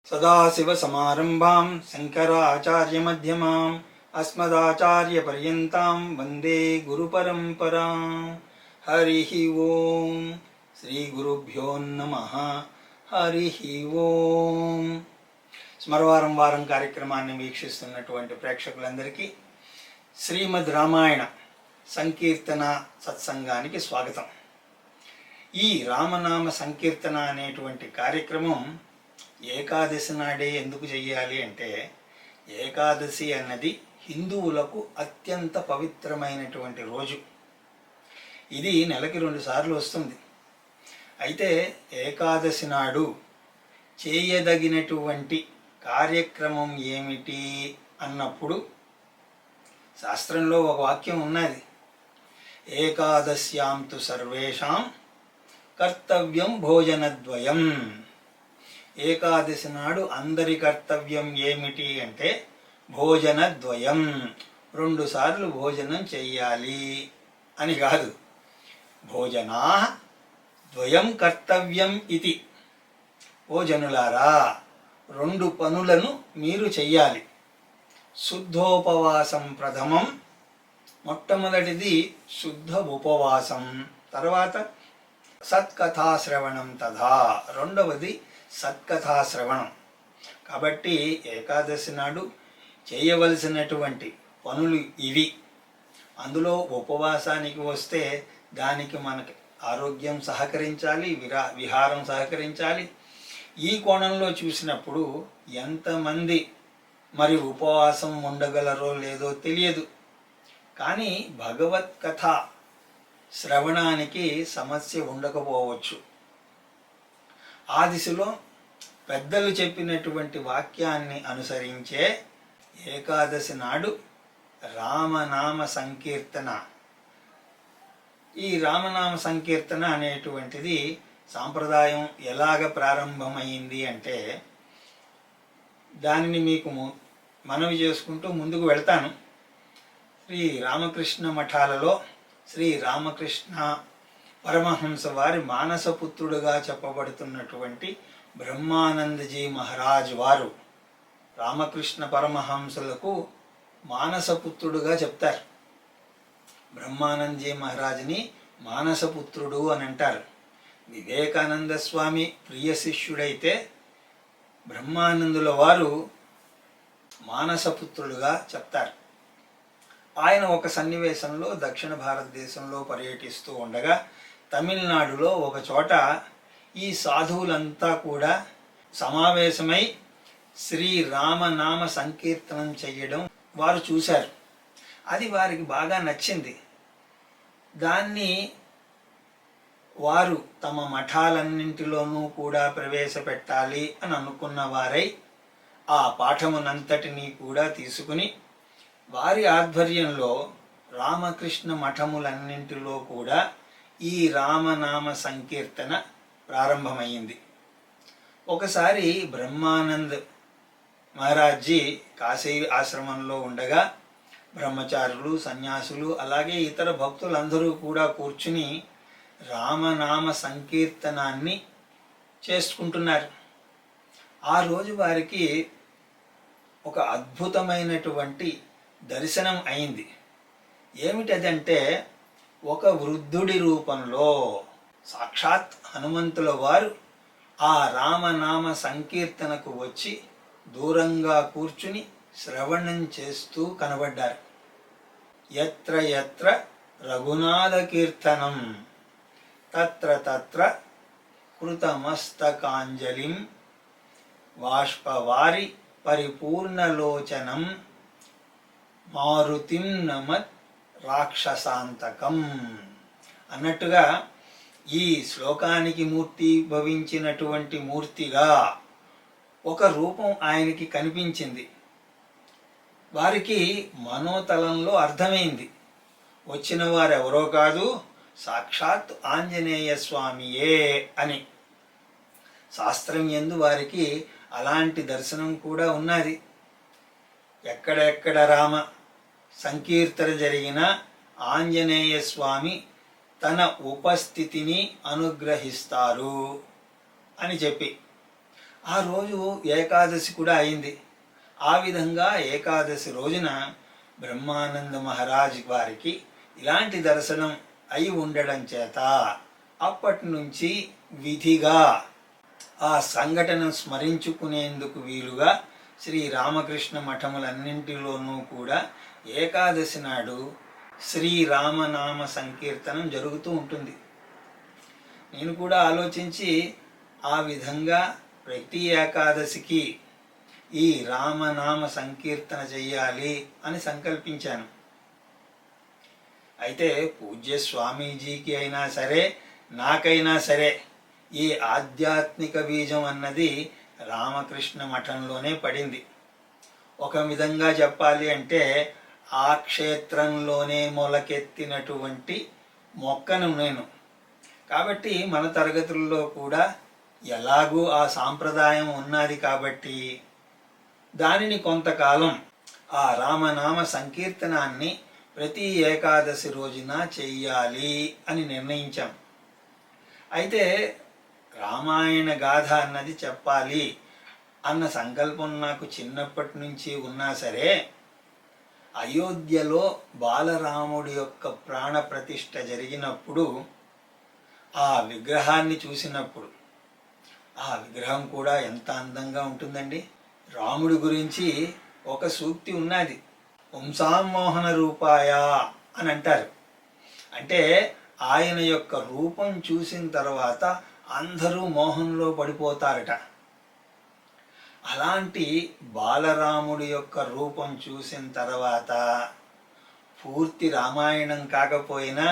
సదాశివసమారంభాం శంకరాచార్యమధ్యమాం అస్మదాచార్యపర్యంతాం వందే గురుపరంపరాం. హరి ఓం. శ్రీ గురుభ్యో నమః. హరి ఓం. స్మరవారం వారం కార్యక్రమాన్ని వీక్షిస్తున్నటువంటి ప్రేక్షకులందరికీ శ్రీమద్ రామాయణ సంకీర్తన సత్సంగానికి స్వాగతం. ఈ రామనామ సంకీర్తన అనేటువంటి కార్యక్రమం ఏకాదశి నాడే ఎందుకు చెయ్యాలి అంటే, ఏకాదశి అన్నది హిందువులకు అత్యంత పవిత్రమైనటువంటి రోజు. ఇది నెలకి 2 సార్లు వస్తుంది. అయితే ఏకాదశి నాడు చేయదగినటువంటి కార్యక్రమం ఏమిటి అన్నప్పుడు శాస్త్రంలో ఒక వాక్యం ఉన్నది. ఏకాదశ్యాం తు సర్వేషాం కర్తవ్యం భోజనద్వయం. ఏకాదశి నాడు అందరి కర్తవ్యం ఏమిటి అంటే భోజనద్వయం, 2 సార్లు భోజనం చెయ్యాలి అని కాదు. భోజనా ద్వయం కర్తవ్యం ఇది. ఓ జనులారా, 2 పనులను మీరు చెయ్యాలి. శుద్ధోపవాసం ప్రథమం, మొట్టమొదటిది శుద్ధ ఉపవాసం. తర్వాత సత్కథాశ్రవణం తథా, రెండవది సత్కథాశ్రవణం. కాబట్టి ఏకాదశి నాడు చేయవలసినటువంటి పనులు ఇవి. అందులో ఉపవాసానికి వస్తే దానికి మనకి ఆరోగ్యం సహకరించాలి, విహారం సహకరించాలి. ఈ కోణంలో చూసినప్పుడు ఎంతమంది మరి ఉపవాసం ఉండగలరో లేదో తెలియదు. కానీ భగవత్ కథ శ్రవణానికి సమస్య ఉండకపోవచ్చు. ఆ దిశలో పెద్దలు చెప్పినటువంటి వాక్యాన్ని అనుసరించే ఏకాదశి నాడు రామనామ సంకీర్తన. ఈ రామనామ సంకీర్తన అనేటువంటిది సాంప్రదాయం ఎలాగ ప్రారంభమైంది అంటే, దానిని మీకు మనవి చేసుకుంటూ ముందుకు వెళ్తాను. శ్రీ రామకృష్ణ మఠాలలో శ్రీ రామకృష్ణ పరమహంస వారి మానసపుత్రుడుగా చెప్పబడుతున్నటువంటి బ్రహ్మానందజీ మహారాజ్ వారు రామకృష్ణ పరమహంసలకు మానసపుత్రుడుగా చెప్తారు. బ్రహ్మానందజీ మహారాజ్ని మానసపుత్రుడు అని అంటారు. వివేకానంద స్వామి ప్రియ శిష్యుడైతే బ్రహ్మానందుల వారు మానసపుత్రుడుగా చెప్తారు. ఆయన ఒక సన్నివేశంలో దక్షిణ భారతదేశంలో పర్యటిస్తూ ఉండగా తమిళనాడులో ఒక చోట ఈ సాధువులంతా కూడా సమావేశమై శ్రీ రామనామ సంకీర్తనం చెయ్యడం వారు చూశారు. అది వారికి బాగా నచ్చింది. దాన్ని వారు తమ మఠాలన్నింటిలోనూ కూడా ప్రవేశపెట్టాలి అని అనుకున్న వారై ఆ పాఠమునంతటినీ కూడా తీసుకుని వారి ఆధ్వర్యంలో రామకృష్ణ మఠములన్నింటిలో కూడా ఈ రామనామ సంకీర్తన ప్రారంభమైంది. ఒకసారి బ్రహ్మానంద్ మహారాజ్జీ కాశీ ఆశ్రమంలో ఉండగా బ్రహ్మచారులు, సన్యాసులు, అలాగే ఇతర భక్తులందరూ కూడా కూర్చుని రామనామ సంకీర్తనాన్ని చేసుకుంటున్నారు. ఆ రోజు వారికి ఒక అద్భుతమైనటువంటి దర్శనం అయింది. ఏమిటదంటే, ఒక వృద్ధుడి రూపంలో సాక్షాత్ హనుమంతుల వారు ఆ రామనామ సంకీర్తనకు వచ్చి దూరంగా కూర్చుని శ్రవణం చేస్తూ కనబడ్డారు. యత్ర యత్ర రఘునాథ కీర్తనం తత్ర తత్ర కృతమస్తకాంజలిం బాష్పవారి పరిపూర్ణలోచనం మారుతిం నమత్ రాక్షసాంతకం అన్నట్టుగా ఈ శ్లోకానికి మూర్తి భవించినటువంటి మూర్తిగా ఒక రూపం ఆయనకి కనిపించింది. వారికి మనోతలంలో అర్థమైంది, వచ్చిన వారెవరో కాదు, సాక్షాత్ ఆంజనేయ స్వామియే అని. శాస్త్రం యందు వారికి అలాంటి దర్శనం కూడా ఉన్నది. ఎక్కడెక్కడ రామ సంకీర్తన జరిగిన ఆంజనేయ స్వామి తన ఉపస్థితిని అనుగ్రహిస్తారు అని చెప్పి ఆ రోజు ఏకాదశి కూడా అయింది. ఆ విధంగా ఏకాదశి రోజున బ్రహ్మానంద మహారాజ్ వారికి ఇలాంటి దర్శనం అయి ఉండడం చేత అప్పటి నుంచి విధిగా ఆ సంఘటనను స్మరించుకునేందుకు వీలుగా శ్రీ రామకృష్ణ మఠములన్నింటిలోనూ కూడా ఏకాదశి నాడు శ్రీరామనామ సంకీర్తనం జరుగుతూ ఉంటుంది. నేను కూడా ఆలోచించి ఆ విధంగా ప్రతి ఏకాదశికి ఈ రామనామ సంకీర్తన చెయ్యాలి అని సంకల్పించాను. అయితే పూజ్య స్వామీజీకి అయినా సరే, నాకైనా సరే ఈ ఆధ్యాత్మిక బీజం అన్నది రామకృష్ణ మఠంలోనే పడింది. ఒక విధంగా చెప్పాలి అంటే ఆ క్షేత్రంలోనే మొలకెత్తినటువంటి మొక్కను నేను. కాబట్టి మన తరగతుల్లో కూడా ఎలాగూ ఆ సాంప్రదాయం ఉన్నది కాబట్టి దానిని కొంతకాలం ఆ రామనామ సంకీర్తనాన్ని ప్రతి ఏకాదశి రోజున చెయ్యాలి అని నిర్ణయించాం. అయితే రామాయణ గాథ అన్నది చెప్పాలి అన్న సంకల్పం నాకు చిన్నప్పటి నుంచి ఉన్నా సరే, అయోధ్యలో బాలరాముడి యొక్క ప్రాణ ప్రతిష్ఠ జరిగినప్పుడు ఆ విగ్రహాన్ని చూసినప్పుడు, ఆ విగ్రహం కూడా ఎంత అందంగా ఉంటుందండి. రాముడి గురించి ఒక సూక్తి ఉన్నది, పుంసామోహన రూపాయ అని అంటారు. అంటే ఆయన యొక్క రూపం చూసిన తర్వాత అందరూ మోహంలో పడిపోతారట. అలాంటి బాలరాముడి యొక్క రూపం చూసిన తర్వాత పూర్తి రామాయణం కాకపోయినా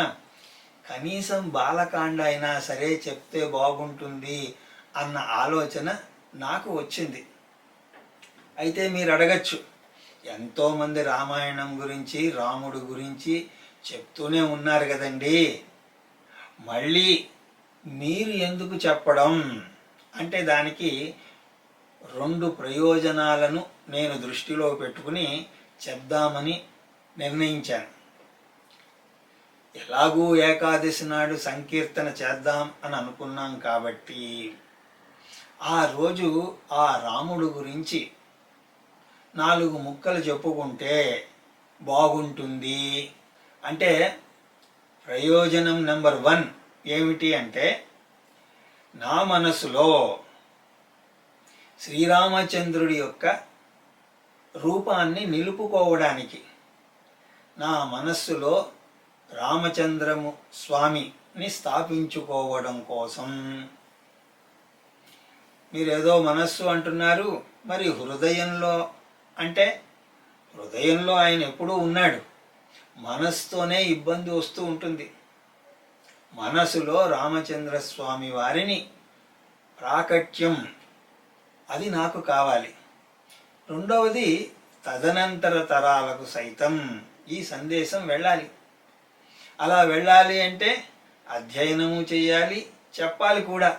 కనీసం బాలకాండ అయినా సరే చెప్తే బాగుంటుంది అన్న ఆలోచన నాకు వచ్చింది. అయితే మీరు అడగచ్చు, ఎంతోమంది రామాయణం గురించి రాముడి గురించి చెప్తూనే ఉన్నారు కదండి, మళ్ళీ మీరు ఎందుకు చెప్పడం అంటే దానికి 2 ప్రయోజనాలను నేను దృష్టిలో పెట్టుకుని చెప్దామని నిర్ణయించాను. ఎలాగూ ఏకాదశి నాడు సంకీర్తన చేద్దాం అని అనుకున్నాం కాబట్టి ఆ రోజు ఆ రాముడు గురించి 4 ముక్కలు చెప్పుకుంటే బాగుంటుంది. అంటే ప్రయోజనం నెంబర్ 1 ఏమిటి అంటే, నా మనసులో శ్రీరామచంద్రుడి యొక్క రూపాన్ని నిలుపుకోవడానికి, నా మనస్సులో రామచంద్రము స్వామిని స్థాపించుకోవడం కోసం. మీరేదో మనస్సు అంటున్నారు, మరి హృదయంలో అంటే హృదయంలో ఆయన ఎప్పుడూ ఉన్నాడు, మనస్సుతోనే ఇబ్బంది వస్తూ ఉంటుంది. మనసులో రామచంద్ర స్వామి వారిని ప్రాకట్యం అది నాకు కావాలి. రెండవది, తదనంతర తరాలకు సైతం ఈ సందేశం వెళ్ళాలి. అలా వెళ్ళాలి అంటే అధ్యయనము చేయాలి, చెప్పాలి కూడా.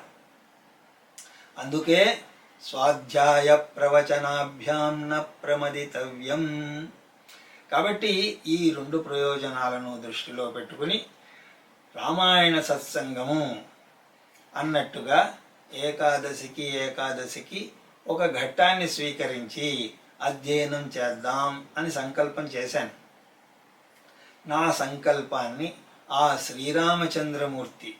అందుకే స్వాధ్యాయ ప్రవచనాభ్యాం న ప్రమదితవ్యం. కాబట్టి ఈ 2 ప్రయోజనాలను దృష్టిలో పెట్టుకుని రామాయణ సత్సంగము అన్నట్టుగా ఏకాదశికి ఒక ఘట్టాన్ని స్వీకరించి అధ్యయనం చేద్దాం అని సంకల్పం చేశాను. నా సంకల్పాన్ని ఆ శ్రీరామచంద్రమూర్తి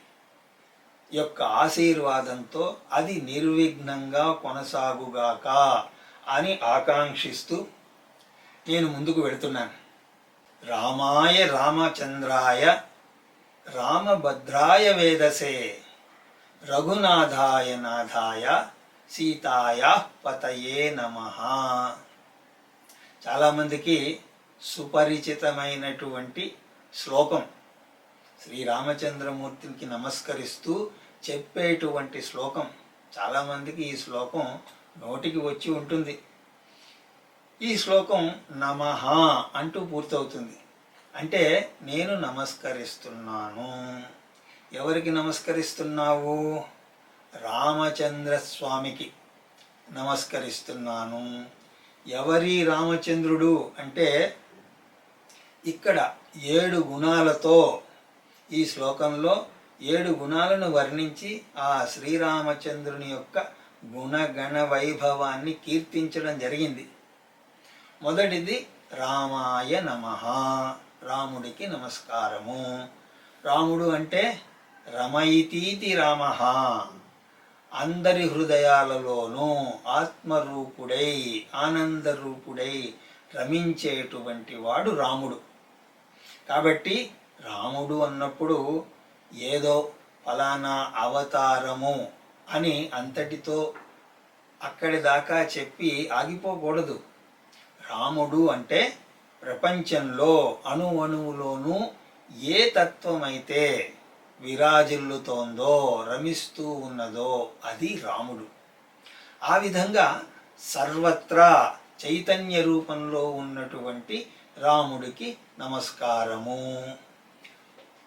యొక్క ఆశీర్వాదంతో అది నిర్విఘ్నంగా కొనసాగుగాక అని ఆకాంక్షిస్తూ నేను ముందుకు వెళుతున్నాను. రామాయ రామచంద్రాయ రామభద్రాయ వేదసే రఘునాథాయ నాథాయ సీతాయ పతయే నమః. చాలామందికి సుపరిచితమైనటువంటి శ్లోకం. శ్రీరామచంద్రమూర్తికి నమస్కరిస్తూ చెప్పేటువంటి శ్లోకం. చాలామందికి ఈ శ్లోకం నోటికి వచ్చి ఉంటుంది. ఈ శ్లోకం నమః అంటూ పూర్తవుతుంది. అంటే నేను నమస్కరిస్తున్నాను. ఎవరికి నమస్కరిస్తున్నావు? రామచంద్ర స్వామికి నమస్కరిస్తున్నాను. ఎవరి రామచంద్రుడు అంటే ఇక్కడ 7 గుణాలతో ఈ శ్లోకంలో 7 గుణాలను వర్ణించి ఆ శ్రీరామచంద్రుని యొక్క గుణగణ వైభవాన్ని కీర్తించడం జరిగింది. మొదటిది రామాయ నమః, రాముడికి నమస్కారము. రాముడు అంటే రమయితీతి రామః, అందరి హృదయాలలోనూ ఆత్మరూపుడై ఆనందరూపుడై రమించేటువంటి వాడు రాముడు. కాబట్టి రాముడు అన్నప్పుడు ఏదో ఫలానా అవతారము అని అంతటితో అక్కడి దాకా చెప్పి ఆగిపోకూడదు. రాముడు అంటే ప్రపంచంలో అణువణువులోనూ ఏ తత్వమైతే విరాజిల్లుతోందో రమిస్తూ ఉన్నదో అది రాముడు. ఆ విధంగా సర్వత్రా చైతన్య రూపంలో ఉన్నటువంటి రాముడికి నమస్కారము.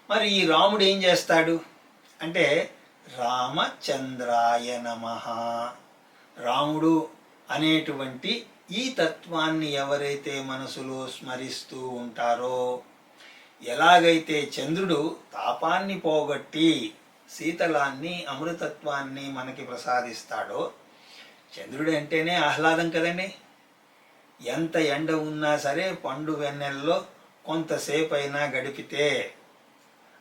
మరి ఈ రాముడు ఏం చేస్తాడు అంటే రామచంద్రాయ నమః. రాముడు అనేటువంటి ఈ తత్వాన్ని ఎవరైతే మనసులో స్మరిస్తూ ఉంటారో, ఎలాగైతే చంద్రుడు తాపాన్ని పోగొట్టి శీతలాన్ని అమృతత్వాన్ని మనకి ప్రసాదిస్తాడో, చంద్రుడు అంటేనే ఆహ్లాదం కదండి. ఎంత ఎండ ఉన్నా సరే పండు వెన్నెల్లో కొంతసేపు అయినా గడిపితే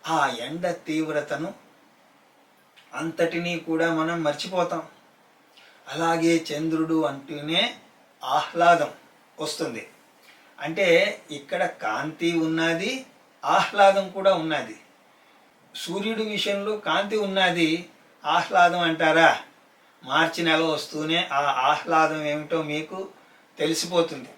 ఆ ఎండ తీవ్రతను అంతటినీ కూడా మనం మర్చిపోతాం. అలాగే చంద్రుడు అంటూనే ఆహ్లాదం వస్తుంది. అంటే ఇక్కడ కాంతి ఉన్నది, ఆహ్లాదం కూడా ఉన్నది. సూర్యుడి విషయంలో కాంతి ఉన్నది, ఆహ్లాదం అంటారా? మార్చి నెల వస్తూనే ఆ ఆహ్లాదం ఏమిటో మీకు తెలిసిపోతుంది.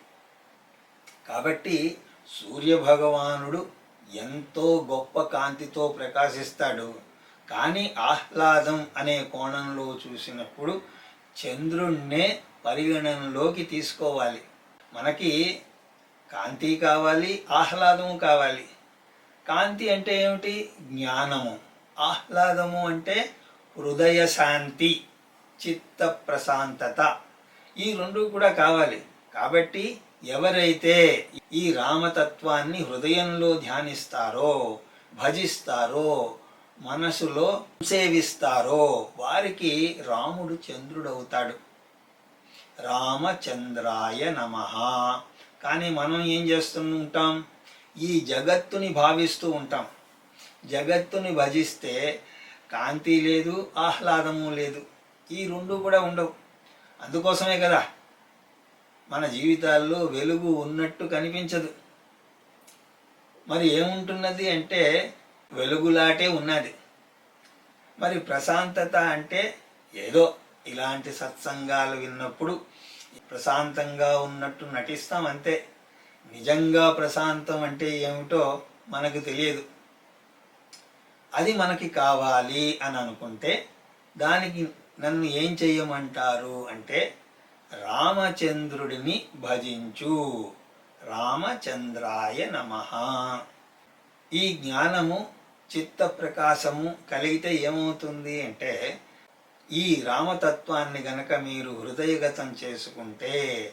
కాబట్టి సూర్యభగవానుడు ఎంతో గొప్ప కాంతితో ప్రకాశిస్తాడు. కానీ ఆహ్లాదం అనే కోణంలో చూసినప్పుడు చంద్రుణ్ణే పరిగణనలోకి తీసుకోవాలి. మనకి కాంతి కావాలి, ఆహ్లాదము కావాలి. కాంతి అంటే ఏమిటి? జ్ఞానము. ఆహ్లాదము అంటే హృదయ శాంతి, చిత్త ప్రశాంతత. ఈ రెండు కూడా కావాలి. కాబట్టి ఎవరైతే ఈ రామతత్వాన్ని హృదయంలో ధ్యానిస్తారో, భజిస్తారో, మనసులో సేవిస్తారో వారికి రాముడు చంద్రుడవుతాడు. రామచంద్రాయ నమః. కానీ మనం ఏం చేస్తుంటాం? ఈ జగత్తుని భావిస్తూ ఉంటాం. జగత్తుని భజిస్తే కాంతి లేదు, ఆహ్లాదము లేదు. ఈ రెండు కూడా ఉండవు. అందుకోసమే కదా మన జీవితాల్లో వెలుగు ఉన్నట్టు కనిపించదు. మరి ఏముంటున్నది అంటే వెలుగులాటే ఉన్నది. మరి ప్రశాంతత అంటే ఏదో ఇలాంటి సత్సంగాలు విన్నప్పుడు ప్రశాంతంగా ఉన్నట్టు నటిస్తాం అంతే. నిజంగా ప్రశాంతం అంటే ఏమిటో మనకు తెలియదు. అది మనకి కావాలి అని అనుకుంటే దానికి నన్ను ఏం చెయ్యమంటారు అంటే రామచంద్రుడిని భజించు. రామచంద్రాయ నమః. ఈ జ్ఞానము, చిత్త ప్రకాశము కలిగితే ఏమవుతుంది అంటే ఈ రామతత్వాన్ని గనక మీరు హృదయగతం చేసుకుంటే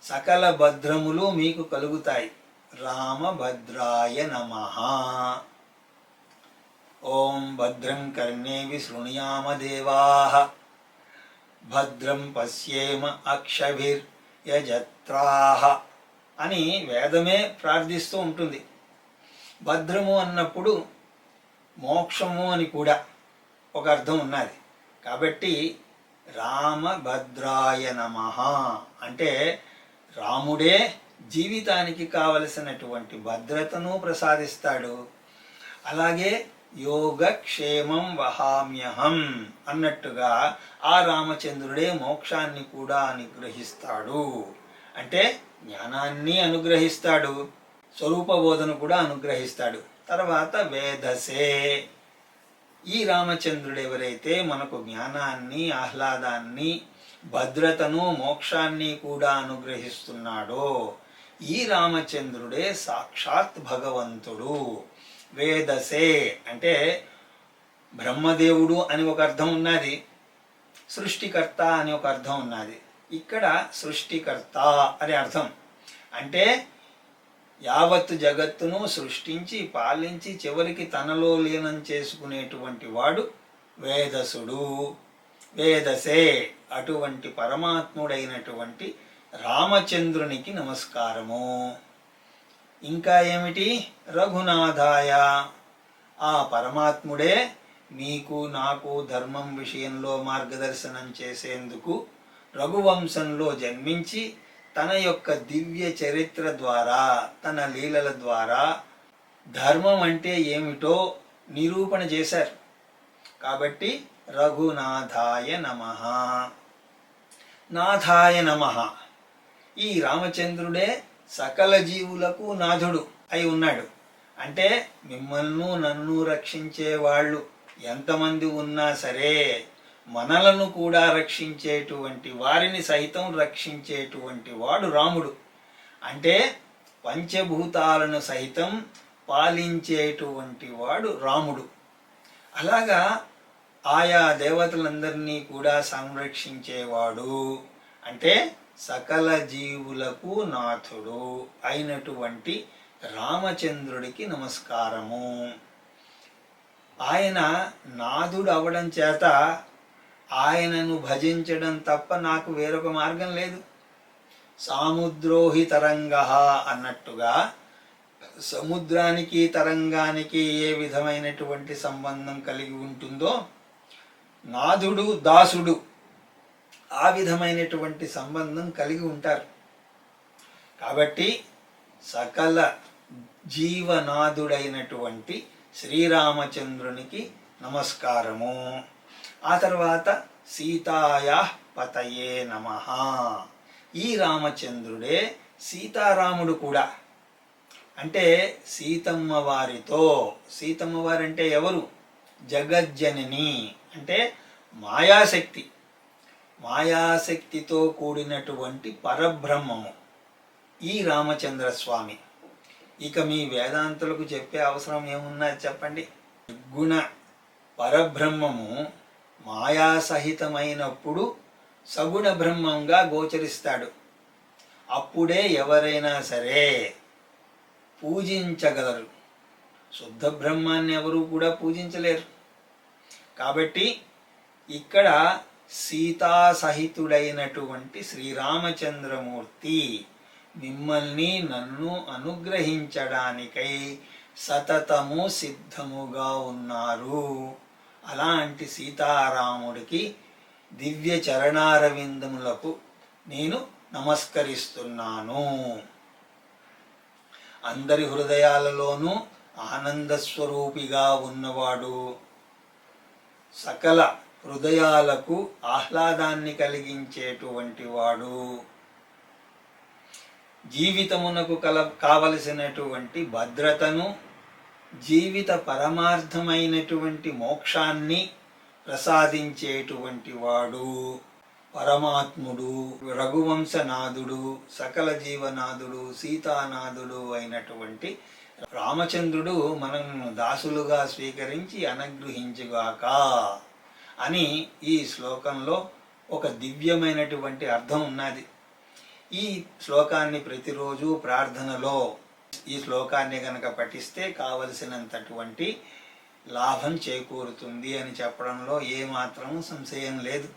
సకల భద్రములు మీకు కలుగుతాయి. రామభద్రాయ నమః. ఓం భద్రం కర్ణేవి శృణుయామ దేవాః, భద్రం పశ్యేమ అక్షభిర్యజత్రాః అని వేదమే ప్రార్థిస్తూ ఉంటుంది. భద్రము అన్నప్పుడు మోక్షము అని కూడా ఒక అర్థం ఉన్నది. కాబట్టి రామభద్రాయ నమః అంటే రాముడే జీవితానికి కావలసినటువంటి భద్రతను ప్రసాదిస్తాడు. అలాగే యోగక్షేమం వహామ్యహం అన్నట్టుగా ఆ రామచంద్రుడే మోక్షాన్ని కూడా అనుగ్రహిస్తాడు. అంటే జ్ఞానాన్ని అనుగ్రహిస్తాడు, స్వరూపబోధన కూడా అనుగ్రహిస్తాడు. తర్వాత వేదసే. ఈ రామచంద్రుడు ఎవరైతే మనకు జ్ఞానాన్ని, ఆహ్లాదాన్ని, భద్రతను, మోక్షాన్ని కూడా అనుగ్రహిస్తున్నాడో ఈ రామచంద్రుడే సాక్షాత్ భగవంతుడు. వేదసే అంటే బ్రహ్మదేవుడు అని ఒక అర్థం ఉన్నది, సృష్టికర్త అని ఒక అర్థం ఉన్నది. ఇక్కడ సృష్టికర్త అనే అర్థం. అంటే యావత్తు జగత్తును సృష్టించి పాలించి చివరికి తనలో లీనం చేసుకునేటువంటి వాడు వేదసుడు. వేదసే అటువంటి పరమాత్ముడైనటువంటి రామచంద్రునికి నమస్కారము. ఇంకా ఏమిటి? రఘునాథాయ, ఆ పరమాత్ముడే మీకు నాకు ధర్మం విషయంలో మార్గదర్శనం చేసేందుకు రఘువంశంలో జన్మించి తన యొక్క దివ్య చరిత్ర ద్వారా, తన లీలల ద్వారా ధర్మం అంటే ఏమిటో నిరూపణ చేశారు. కాబట్టి రఘునాథాయ నమః. నాథాయ నమః. ఈ రామచంద్రుడే సకల జీవులకు నాథుడు అయి ఉన్నాడు. అంటే మిమ్మల్ని నన్ను రక్షించే వాళ్ళు ఎంతమంది ఉన్నా సరే, మనలను కూడా రక్షించేటువంటి వారిని సైతం రక్షించేటువంటి వాడు రాముడు. అంటే పంచభూతాలను సైతం పాలించేటువంటి వాడు రాముడు. అలాగా ఆయా దేవతలందరినీ కూడా సంరక్షించేవాడు. అంటే సకల జీవులకు నాథుడు అయినటువంటి రామచంద్రుడికి నమస్కారము. ఆయన నాథుడు అవడం చేత ఆయనను భజించడం తప్ప నాకు వేరొక మార్గం లేదు. సాముద్రోహి తరంగ అన్నట్టుగా సముద్రానికి తరంగానికి ఏ విధమైనటువంటి సంబంధం కలిగి ఉంటుందో, నాథుడు దాసుడు ఆ విధమైనటువంటి సంబంధం కలిగి ఉంటారు. కాబట్టి సకల జీవనాథుడైనటువంటి శ్రీరామచంద్రునికి నమస్కారము. ఆ తర్వాత సీతాయా పతయే నమః. ఈ రామచంద్రుడే సీతారాముడు కూడా. అంటే సీతమ్మ వారితో, సీతమ్మ వారంటే ఎవరు? జగజ్జనని, అంటే మాయాశక్తి. మాయాశక్తితో కూడినటువంటి పరబ్రహ్మము ఈ రామచంద్ర స్వామి. ఇక మీ వేదాంతులకు చెప్పే అవసరం ఏమున్నది చెప్పండి? నిర్గుణ పరబ్రహ్మము మాయాసహితమైనప్పుడు సగుణ బ్రహ్మంగా గోచరిస్తాడు. అప్పుడే ఎవరైనా సరే పూజించగలరు. శుద్ధ బ్రహ్మాన్ని ఎవరు కూడా పూజించలేరు. కాబట్టి ఇక్కడ సీతాసహితుడైనటువంటి శ్రీరామచంద్రమూర్తి మిమ్మల్ని నన్ను అనుగ్రహించడానికై సతతము సిద్ధముగా ఉన్నారు. అలాంటి సీతారాముడికి దివ్య చరణారవిందములకు నేను నమస్కరిస్తున్నాను. అందరి హృదయాలలోనూ ఆనంద స్వరూపిగా ఉన్నవాడు, సకల హృదయాలకు ఆహ్లాదాన్ని కలిగించేటువంటి వాడు, జీవితమునకు కావలసినటువంటి భద్రతను, జీవిత పరమార్థమైనటువంటి మోక్షాన్ని ప్రసాదించేటువంటి వాడు పరమాత్ముడు, రఘువంశనాథుడు, సకల జీవనాథుడు, సీతానాథుడు అయినటువంటి రామచంద్రుడు మనం దాసులుగా స్వీకరించి అనుగ్రహించుగాక అని ఈ శ్లోకంలో ఒక దివ్యమైనటువంటి అర్థం ఉన్నది. ఈ శ్లోకాన్ని ప్రతిరోజు ప్రార్థనలో ఈ శ్లోకాన్ని గనక పఠిస్తే కావలసినంతటువంటి లాభం చేకూరుతుంది అని చెప్పడంలో ఏమాత్రము సంశయం లేదు.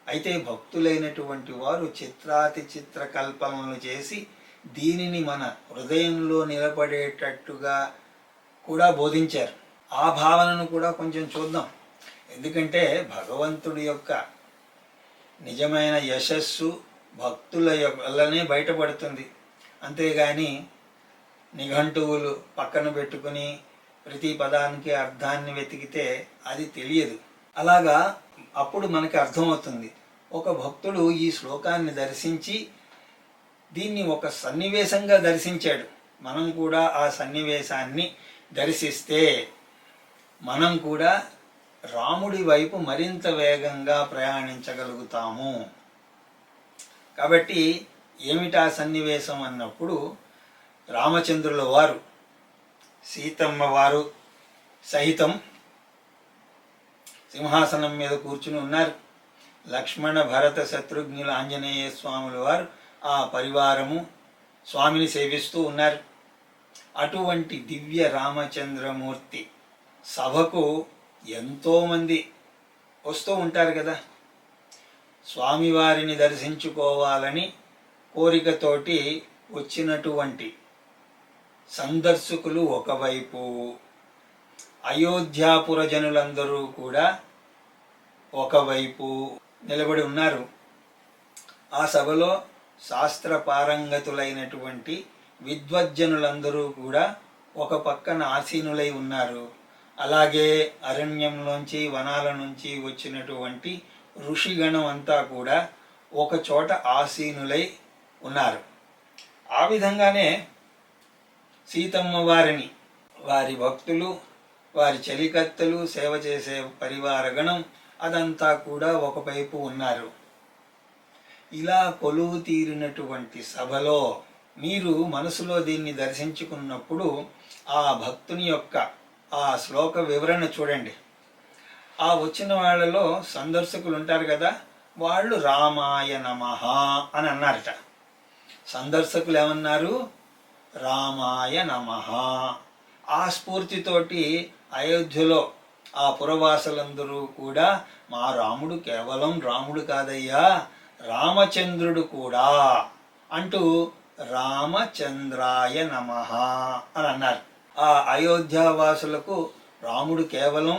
అయితే భక్తులైనటువంటి వారు చిత్రాతి చిత్ర కల్పనలు చేసి దీనిని మన హృదయంలో నిలబడేటట్టుగా కూడా బోధించారు. ఆ భావనను కూడా కొంచెం చూద్దాం. ఎందుకంటే భగవంతుడి యొక్క నిజమైన యశస్సు భక్తుల వల్లనే బయటపడుతుంది. అంతేగాని నిఘంటువులు పక్కన పెట్టుకుని ప్రతి పదానికి అర్థాన్ని వెతికితే అది తెలియదు. అలాగా అప్పుడు మనకి అర్థమవుతుంది. ఒక భక్తుడు ఈ శ్లోకాన్ని దర్శించి దీన్ని ఒక సన్నివేశంగా దర్శించాడు. మనం కూడా ఆ సన్నివేశాన్ని దర్శిస్తే మనం కూడా రాముడి వైపు మరింత వేగంగా ప్రయాణించగలుగుతాము. కాబట్టి ఏమిటా సన్నివేశం అన్నప్పుడు, రామచంద్రుల వారు సీతమ్మ వారు సహితం సింహాసనం మీద కూర్చుని ఉన్నారు. లక్ష్మణ భరత శత్రుఘ్నుల ఆంజనేయ స్వాముల వారు ఆ పరివారము స్వామిని సేవిస్తూ ఉన్నారు. అటువంటి దివ్య రామచంద్రమూర్తి సభకు ఎంతోమంది వస్తూ ఉంటారు కదా, స్వామివారిని దర్శించుకోవాలని కోరికతోటి వచ్చినటువంటి సందర్శకులు ఒకవైపు, అయోధ్యాపుర జనులందరూ కూడా ఒకవైపు నిలబడి ఉన్నారు. ఆ సభలో శాస్త్ర పారంగతులైనటువంటి విద్వజ్జనులందరూ కూడా ఒక పక్కన ఆసీనులై ఉన్నారు. అలాగే అరణ్యంలోంచి వనాల నుంచి వచ్చినటువంటి ఋషిగణం అంతా కూడా ఒక చోట ఆసీనులై ఉన్నారు. ఆ విధంగానే సీతమ్మ వారిని వారి భక్తులు, వారి చెలికత్తెలు, సేవ చేసే పరివారగణం అదంతా కూడా ఒకవైపు ఉన్నారు. ఇలా కొలువు తీరినటువంటి సభలో మీరు మనసులో దీన్ని దర్శించుకున్నప్పుడు ఆ భక్తుని యొక్క ఆ శ్లోక వివరణ చూడండి. ఆ వచ్చిన వాళ్ళలో సందర్శకులు ఉంటారు కదా, వాళ్ళు రామాయ నమః అని అన్నారట. సందర్శకులు ఏమన్నారు? రామాయ నమః. ఆ స్ఫూర్తితోటి అయోధ్యలో ఆ పురవాసులందరూ కూడా మా రాముడు కేవలం రాముడు కాదయ్యా, రామచంద్రుడు కూడా అంటూ రామచంద్రాయ నమః అని అన్నారు. ఆ అయోధ్యావాసులకు రాముడు కేవలం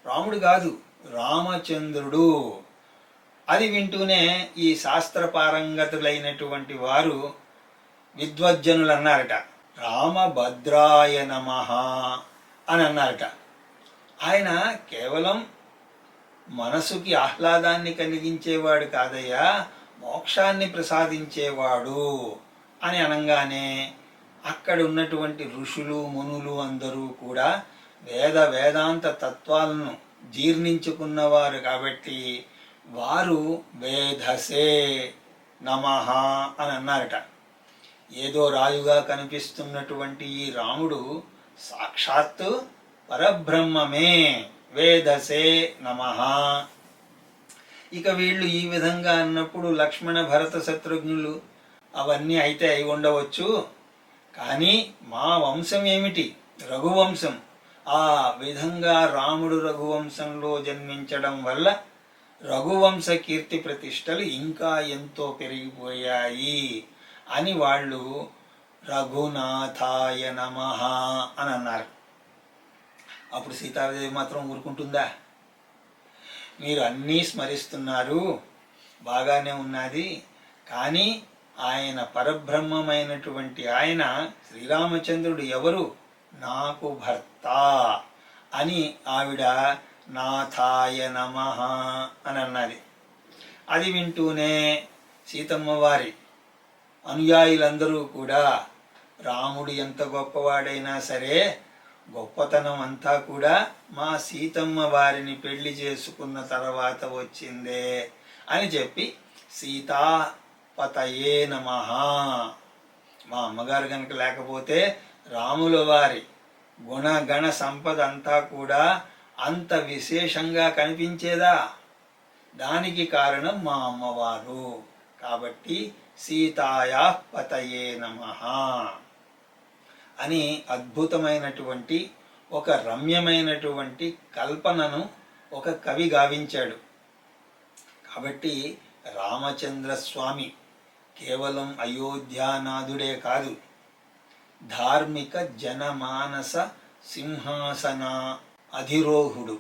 రాముడు కాదు, రామచంద్రుడు. అది వింటూనే ఈ శాస్త్ర పారంగతులైనటువంటి వారు విద్వజ్జనులు అన్నారట, రామభద్రాయ నమః అని అన్నారట. ఆయన కేవలం మనసుకి ఆహ్లాదాన్ని కలిగించేవాడు కాదయ్యా, మోక్షాన్ని ప్రసాదించేవాడు అని అనగానే అక్కడ ఉన్నటువంటి ఋషులు మునులు అందరూ కూడా వేదాంత తత్వాలను జీర్ణించుకున్నవారు కాబట్టి వారు వేధసే నమః అని అన్నారట. ఏదో రాయుగా కనిపిస్తున్నటువంటి ఈ రాముడు సాక్షాత్తు పరబ్రహ్మమే, వేధసే నమః. ఇక వీళ్ళు ఈ విధంగా అన్నప్పుడు లక్ష్మణ భరత శత్రుఘ్నులు అవన్నీ అయితే అయి ఉండవచ్చు, కానీ మా వంశం ఏమిటి? రఘువంశం. ఆ విధంగా రాముడు రఘువంశంలో జన్మించడం వల్ల రఘువంశ కీర్తి ప్రతిష్టలు ఇంకా ఎంతో పెరిగిపోయాయి అని వాళ్ళు రఘునాథాయ నమః అని అన్నారు. అప్పుడు సీతాదేవి మాత్రం ఊరుకుంటుందా? మీరు అన్నీ స్మరిస్తున్నారు, బాగానే ఉన్నది, కానీ ఆయన పరబ్రహ్మమైనటువంటి ఆయన శ్రీరామచంద్రుడు ఎవరు? నాకు భర్త అని ఆవిడ నాథాయ నమః అని అన్నది. అది వింటూనే సీతమ్మ వారి అనుయాయులందరూ కూడా రాముడు ఎంత గొప్పవాడైనా సరే గొప్పతనం అంతా కూడా మా సీతమ్మ వారిని పెళ్లి చేసుకున్న తర్వాత వచ్చిందే అని చెప్పి సీతాపతయే నమః. మా అమ్మగారు కనుక లేకపోతే రాముల వారి గుణగణ సంపద అంతా కూడా అంత విశేషంగా కనిపించేదా? దానికి కారణం మా అమ్మవారు. కాబట్టి సీతాయా పతయే నమః అని అద్భుతమైనటువంటి ఒక రమ్యమైనటువంటి కల్పనను ఒక కవి గావించాడు. కాబట్టి రామచంద్ర స్వామి కేవలం అయోధ్యానాథుడే కాదు, ధార్మిక జనమానస సింహాసన అధిరోహుడు.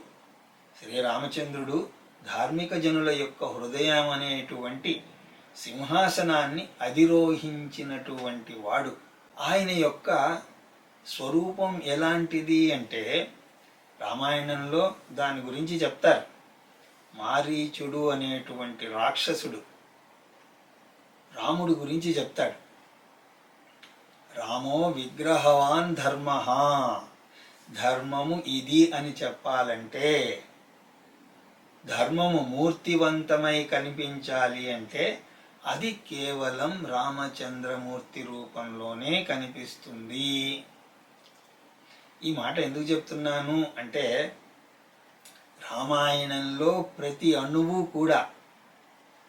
శ్రీరామచంద్రుడు ధార్మిక జనుల యొక్క హృదయం అనేటువంటి సింహాసనాన్ని అధిరోహించినటువంటి వాడు. ఆయన యొక్క స్వరూపం ఎలాంటిది అంటే రామాయణంలో దాని గురించి చెప్తారు. మారీచుడు అనేటువంటి రాక్షసుడు రాముడు గురించి చెప్తాడు. రామో విగ్రహవాన్ ధర్మ, ధర్మము ఇది అని చెప్పాలంటే, ధర్మము మూర్తివంతమై కనిపించాలి అంటే అది కేవలం రామచంద్రమూర్తి రూపంలోనే కనిపిస్తుంది. ఈ మాట ఎందుకు చెప్తున్నాను అంటే రామాయణంలో ప్రతి అణువు కూడా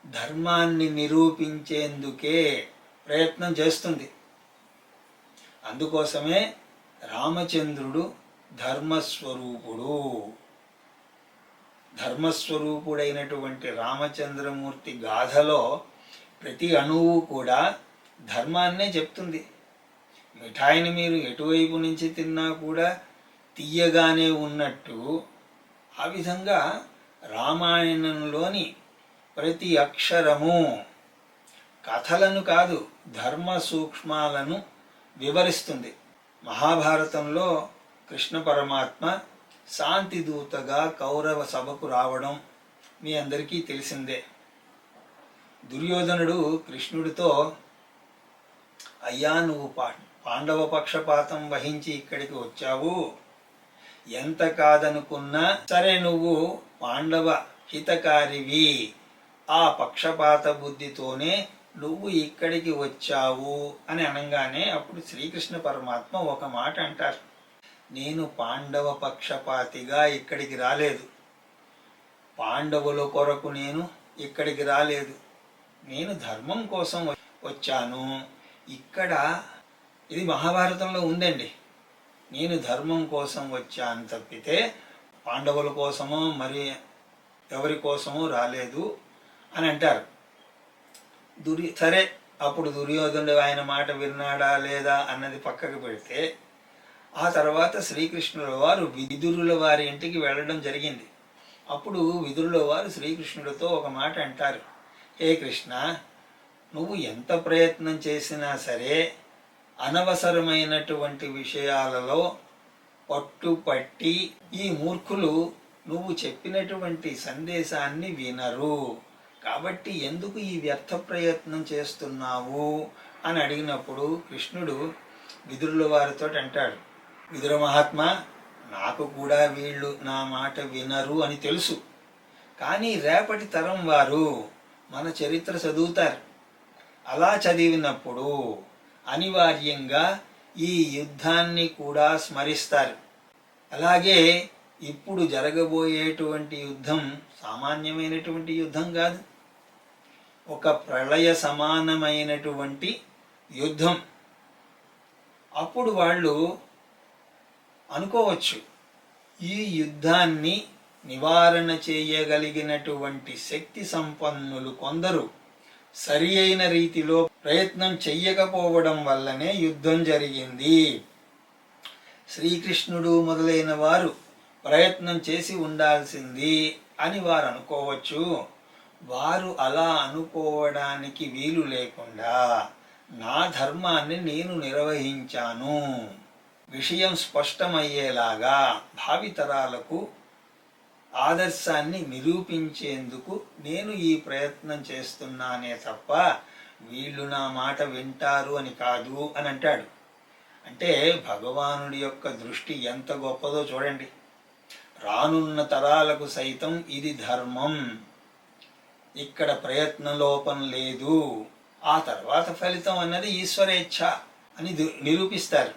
ధర్మాన్ని నిరూపించేందుకే ప్రయత్నం చేస్తుంది. అందుకోసమే రామచంద్రుడు ధర్మస్వరూపుడు. ధర్మస్వరూపుడైనటువంటి రామచంద్రమూర్తి గాథలో ప్రతి అణువు కూడా ధర్మాన్నే చెప్తుంది. మిఠాయిని మీరు ఎటువైపు నుంచి తిన్నా కూడా తీయగానే ఉన్నట్టు, ఆ విధంగా రామాయణంలోని ప్రతి అక్షరము కథలను కాదు, ధర్మ సూక్ష్మాలను వివరిస్తుంది. మహాభారతంలో కృష్ణ పరమాత్మ శాంతిదూతగా కౌరవ సభకు రావడం మీ అందరికీ తెలిసిందే. దుర్యోధనుడు కృష్ణుడితో, అయ్యా నువ్వు పాండవ పక్షపాతం వహించి ఇక్కడికి వచ్చావు, ఎంత కాదనుకున్నా సరే నువ్వు పాండవ హితకారివి, ఆ పక్షపాత బుద్ధితోనే నువ్వు ఇక్కడికి వచ్చావు అని అనగానే అప్పుడు శ్రీకృష్ణ పరమాత్మ ఒక మాట అంటారు, నేను పాండవ పక్షపాతిగా ఇక్కడికి రాలేదు, పాండవుల కొరకు నేను ఇక్కడికి రాలేదు, నేను ధర్మం కోసం వచ్చాను. ఇక్కడ ఇది మహాభారతంలో ఉందండి. నేను ధర్మం కోసం వచ్చాను తప్పితే పాండవుల కోసమో మరి ఎవరి కోసమో రాలేదు అని అంటారు. సరే, అప్పుడు దుర్యోధనుడు ఆయన మాట విన్నాడా లేదా అన్నది పక్కకు పెడితే, ఆ తర్వాత శ్రీకృష్ణుల వారు విదురుల వారి ఇంటికి వెళ్ళడం జరిగింది. అప్పుడు విదురుల వారు శ్రీకృష్ణుడితో ఒక మాట అంటారు, హే కృష్ణ, నువ్వు ఎంత ప్రయత్నం చేసినా సరే అనవసరమైనటువంటి విషయాలలో పట్టుపట్టి ఈ మూర్ఖులు నువ్వు చెప్పినటువంటి సందేశాన్ని వినరు, కాబట్టి ఎందుకు ఈ వ్యర్థ ప్రయత్నం చేస్తున్నావు అని అడిగినప్పుడు కృష్ణుడు విదురుల వారితో అంటాడు, విదుర మహాత్మా, నాకు కూడా వీళ్ళు నా మాట వినరు అని తెలుసు, కానీ రేపటి తరం వారు మన చరిత్ర చదువుతారు. అలా చదివినప్పుడు అనివార్యంగా ఈ యుద్ధాన్ని కూడా స్మరిస్తారు. అలాగే ఇప్పుడు జరగబోయేటువంటి యుద్ధం సామాన్యమైనటువంటి యుద్ధం కాదు, ఒక ప్రళయ సమానమైనటువంటి యుద్ధం. అప్పుడు వాళ్ళు అనుకోవచ్చు, ఈ యుద్ధాన్ని నివారణ చేయగలిగినటువంటి శక్తి సంపన్నులు కొందరు సరి అయిన రీతిలో ప్రయత్నం చెయ్యకపోవడం వల్లనే యుద్ధం జరిగింది. శ్రీకృష్ణుడు మొదలైన వారు ప్రయత్నం చేసి ఉండాల్సింది అని వారు అనుకోవచ్చు. వారు అలా అనుకోవడానికి వీలు లేకుండా నా ధర్మాన్ని నేను నిర్వహించాను, విషయం స్పష్టమయ్యేలాగా భావితరాలకు ఆదర్శాన్ని నిరూపించేందుకు నేను ఈ ప్రయత్నం చేస్తున్నానే తప్ప వీళ్ళు నా మాట వింటారు అని కాదు అని అంటాడు. అంటే భగవానుడి యొక్క దృష్టి ఎంత గొప్పదో చూడండి. రానున్న తరాలకు సైతం ఇది ధర్మం, ఇక్కడ ప్రయత్న లోపం లేదు, ఆ తర్వాత ఫలితం అన్నది ఈశ్వరేచ్ఛ అని నిరూపిస్తారు.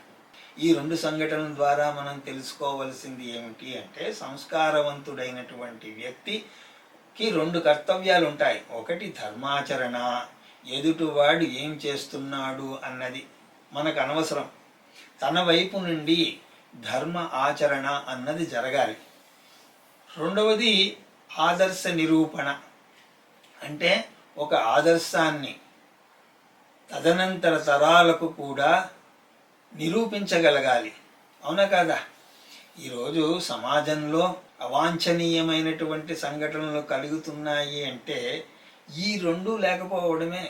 ఈ రెండు సంఘటనల ద్వారా మనం తెలుసుకోవలసింది ఏమిటి అంటే, సంస్కారవంతుడైనటువంటి వ్యక్తికి రెండు కర్తవ్యాలు ఉంటాయి. ఒకటి ధర్మాచరణ, ఎదుటివాడు ఏం చేస్తున్నాడు అన్నది మనకు అనవసరం, తన వైపు నుండి ధర్మ ఆచరణ అన్నది జరగాలి. రెండవది ఆదర్శ నిరూపణ, అంటే ఒక ఆదర్శాన్ని తదనంతర తరాలకు కూడా నిరూపించగలగాలి. అవునా కాదా? ఈరోజు సమాజంలో అవాంఛనీయమైనటువంటి సంఘటనలు కలుగుతున్నాయి అంటే ఈ రెండు లేకపోవడమే.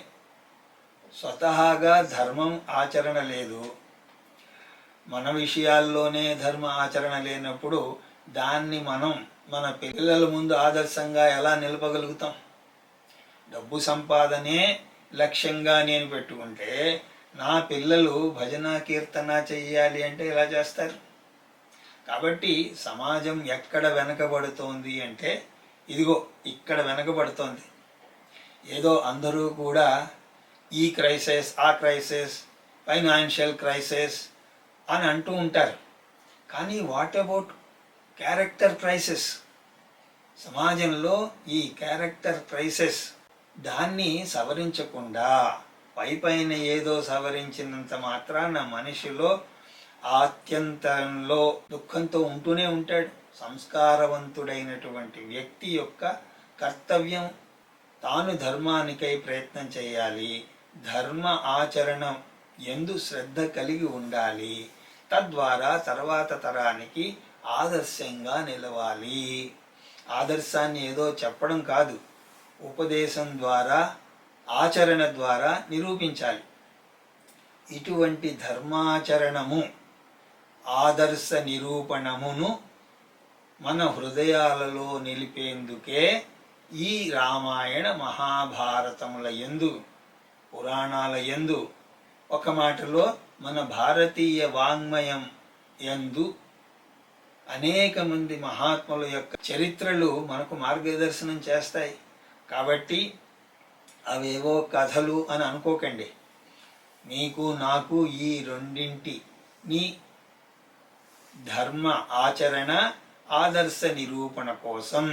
స్వతహాగా ధర్మం ఆచరణ లేదు, మన విషయాల్లోనే ధర్మ ఆచరణ లేనప్పుడు దాన్ని మనం మన పిల్లల ముందు ఆదర్శంగా ఎలా నిలపగలుగుతాం? డబ్బు సంపాదనే లక్ష్యంగా నేను పెట్టుకుంటే నా పిల్లలు భజన కీర్తన చెయ్యాలి అంటే ఎలా చేస్తారు? కాబట్టి సమాజం ఎక్కడ వెనకబడుతోంది అంటే ఇదిగో ఇక్కడ వెనకబడుతోంది. ఏదో అందరూ కూడా ఈ క్రైసిస్, ఆ క్రైసిస్, ఫైనాన్షియల్ క్రైసిస్ అని అంటూ ఉంటారు. కానీ వాట్ అబౌట్ క్యారెక్టర్ క్రైసిస్? సమాజంలో ఈ క్యారెక్టర్ క్రైసిస్ దాన్ని సవరించకుండా పైపైన ఏదో సవరించినంత మాత్రాన మనిషిలో ఆత్యంతంలో దుఃఖంతో ఉంటూనే ఉంటాడు. సంస్కారవంతుడైనటువంటి వ్యక్తి యొక్క కర్తవ్యం తాను ధర్మానికై ప్రయత్నం చేయాలి, ధర్మ ఆచరణ యందు శ్రద్ధ కలిగి ఉండాలి, తద్వారా తర్వాత తరానికి ఆదర్శంగా నిలవాలి. ఆదర్శాన్ని ఏదో చెప్పడం కాదు, ఉపదేశం ద్వారా ఆచరణ ద్వారా నిరూపించాలి. ఇటువంటి ధర్మాచరణము ఆదర్శ నిరూపణమును మన హృదయాలలో నిలిపేందుకే ఈ రామాయణ మహాభారతముల యందు, పురాణాల యందు, ఒక మాటలో మన భారతీయ వాంగ్మయం యందు అనేక మంది మహాత్ముల యొక్క చరిత్రలు మనకు మార్గదర్శనం చేస్తాయి. కాబట్టి అవేవో కథలు అని అనుకోకండి. మీకు నాకు ఈ రెండింటిని ధర్మ ఆచరణ ఆదర్శ నిరూపణ కోసం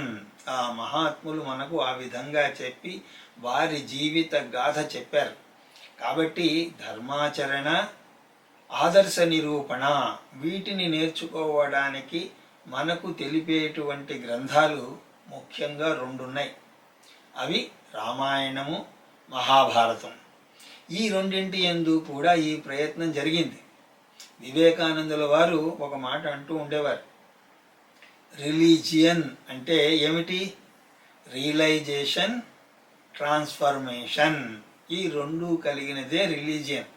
ఆ మహాత్ములు మనకు ఆ విధంగా చెప్పి వారి జీవిత గాథ చెప్పారు. కాబట్టి ధర్మాచరణ ఆదర్శ నిరూపణ వీటిని నేర్చుకోవడానికి మనకు తెలిపేటువంటి గ్రంథాలు ముఖ్యంగా రెండున్నాయి. అవి రామాయణము, మహాభారతం. ఈ రెండింటి యందు కూడా ఈ ప్రయత్నం జరిగింది. వివేకానందుల వారు ఒక మాట అంటూ ఉండేవారు, రిలీజియన్ అంటే ఏమిటి? Realization, transformation. ఈ రెండు కలిగినదే రిలీజియన్.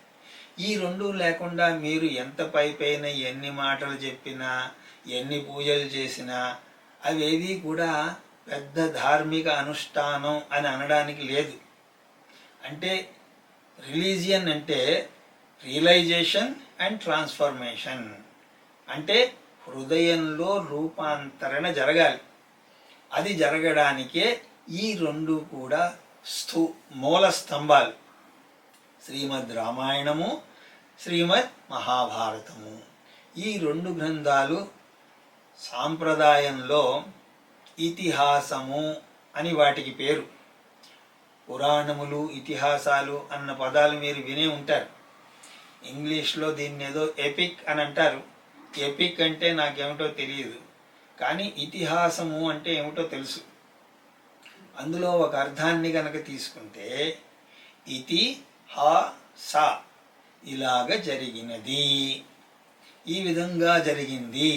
ఈ రెండు లేకుండా మీరు ఎంత పైన ఎన్ని మాటలు చెప్పినా, ఎన్ని పూజలు చేసినా అవేవి కూడా పెద్ద ధార్మిక అనుష్ఠానం అని అనడానికి లేదు. అంటే రిలీజియన్ అంటే రియలైజేషన్ అండ్ ట్రాన్స్ఫర్మేషన్, అంటే హృదయంలో రూపాంతరణ జరగాలి. అది జరగడానికే ఈ రెండు కూడా మూల స్తంభాలు, శ్రీమద్ రామాయణము, శ్రీమద్ మహాభారతము. ఈ రెండు గ్రంథాలు సాంప్రదాయంలో ఇతిహాసము అని వాటికి పేరు. పురాణములు, ఇతిహాసాలు అన్న పదాలు మీరు వినే ఉంటారు. ఇంగ్లీష్లో దీన్ని ఏదో ఎపిక్ అని అంటారు. ఎపిక్ అంటే నాకేమిటో తెలియదు, కానీ ఇతిహాసము అంటే ఏమిటో తెలుసు. అందులో ఒక అర్థాన్ని గనక తీసుకుంటే ఇతి హా సా, ఇలాగ జరిగినది, ఈ విధంగా జరిగింది,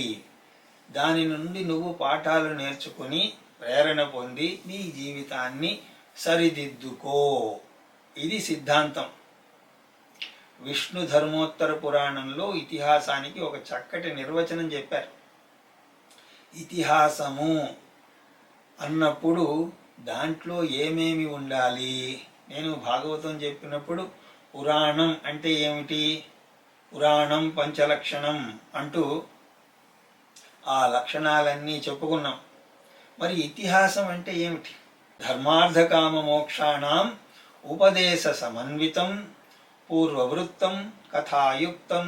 దాని నుండి నువ్వు పాఠాలు నేర్చుకుని ప్రేరణ పొంది నీ జీవితాన్ని సరిదిద్దుకో. ఇది సిద్ధాంతం. విష్ణు ధర్మోత్తర పురాణంలో ఇతిహాసానికి ఒక చక్కటి నిర్వచనం చెప్పారు. ఇతిహాసము అన్నప్పుడు దాంట్లో ఏమేమి ఉండాలి? నేను భాగవతం చెప్పినప్పుడు పురాణం అంటే ఏమిటి, పురాణం పంచలక్షణం అంటూ ఆ లక్షణాలన్నీ చెప్పుకున్నాం. మరి ఇతిహాసం అంటే ఏమిటి? ధర్మార్థ కామ మోక్షాణం ఉపదేశ సమన్వితం పూర్వవృత్తం కథాయుక్తం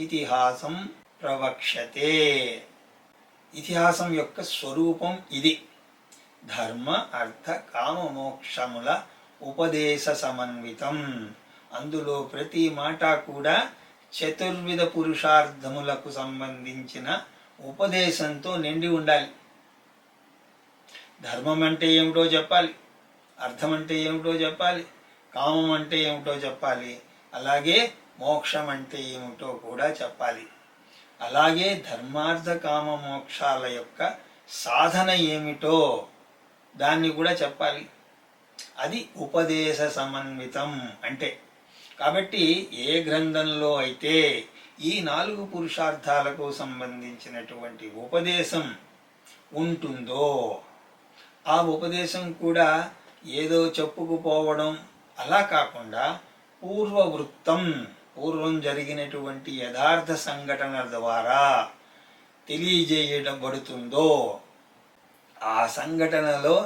ఇతిహాసం ప్రవక్ష్యతే. ఇతిహాసం యొక్క స్వరూపం ఇది. ధర్మ అర్థ కామ మోక్షముల ఉపదేశ సమన్వితం. అందులో ప్రతి మాట కూడా చతుర్విధ పురుషార్థములకు సంబంధించిన ఉపదేశంతో నిండి ఉండాలి. ధర్మం అంటే ఏమిటో చెప్పాలి, అర్థం అంటే ఏమిటో చెప్పాలి, కామం అంటే ఏమిటో చెప్పాలి, అలాగే మోక్షం అంటే ఏమిటో కూడా చెప్పాలి. అలాగే ధర్మార్థ కామ మోక్షాల యొక్క సాధన ఏమిటో దాన్ని కూడా చెప్పాలి. అది ఉపదేశ సమన్వితం అంటే. కాబట్టి ఏ గ్రంథంలో అయితే ఈ 4 పురుషార్థాలకు సంబంధించినటువంటి ఉపదేశం ఉంటుందో ఆ ఉపదేశం కూడా ఏదో చెప్పుకుపోవడం అలా కాకుండా పూర్వవృత్తం, పూర్వం జరిగినటువంటి యథార్థ సంఘటనల ద్వారా తెలియజేయబడుతుందో ఆ సంఘటనలో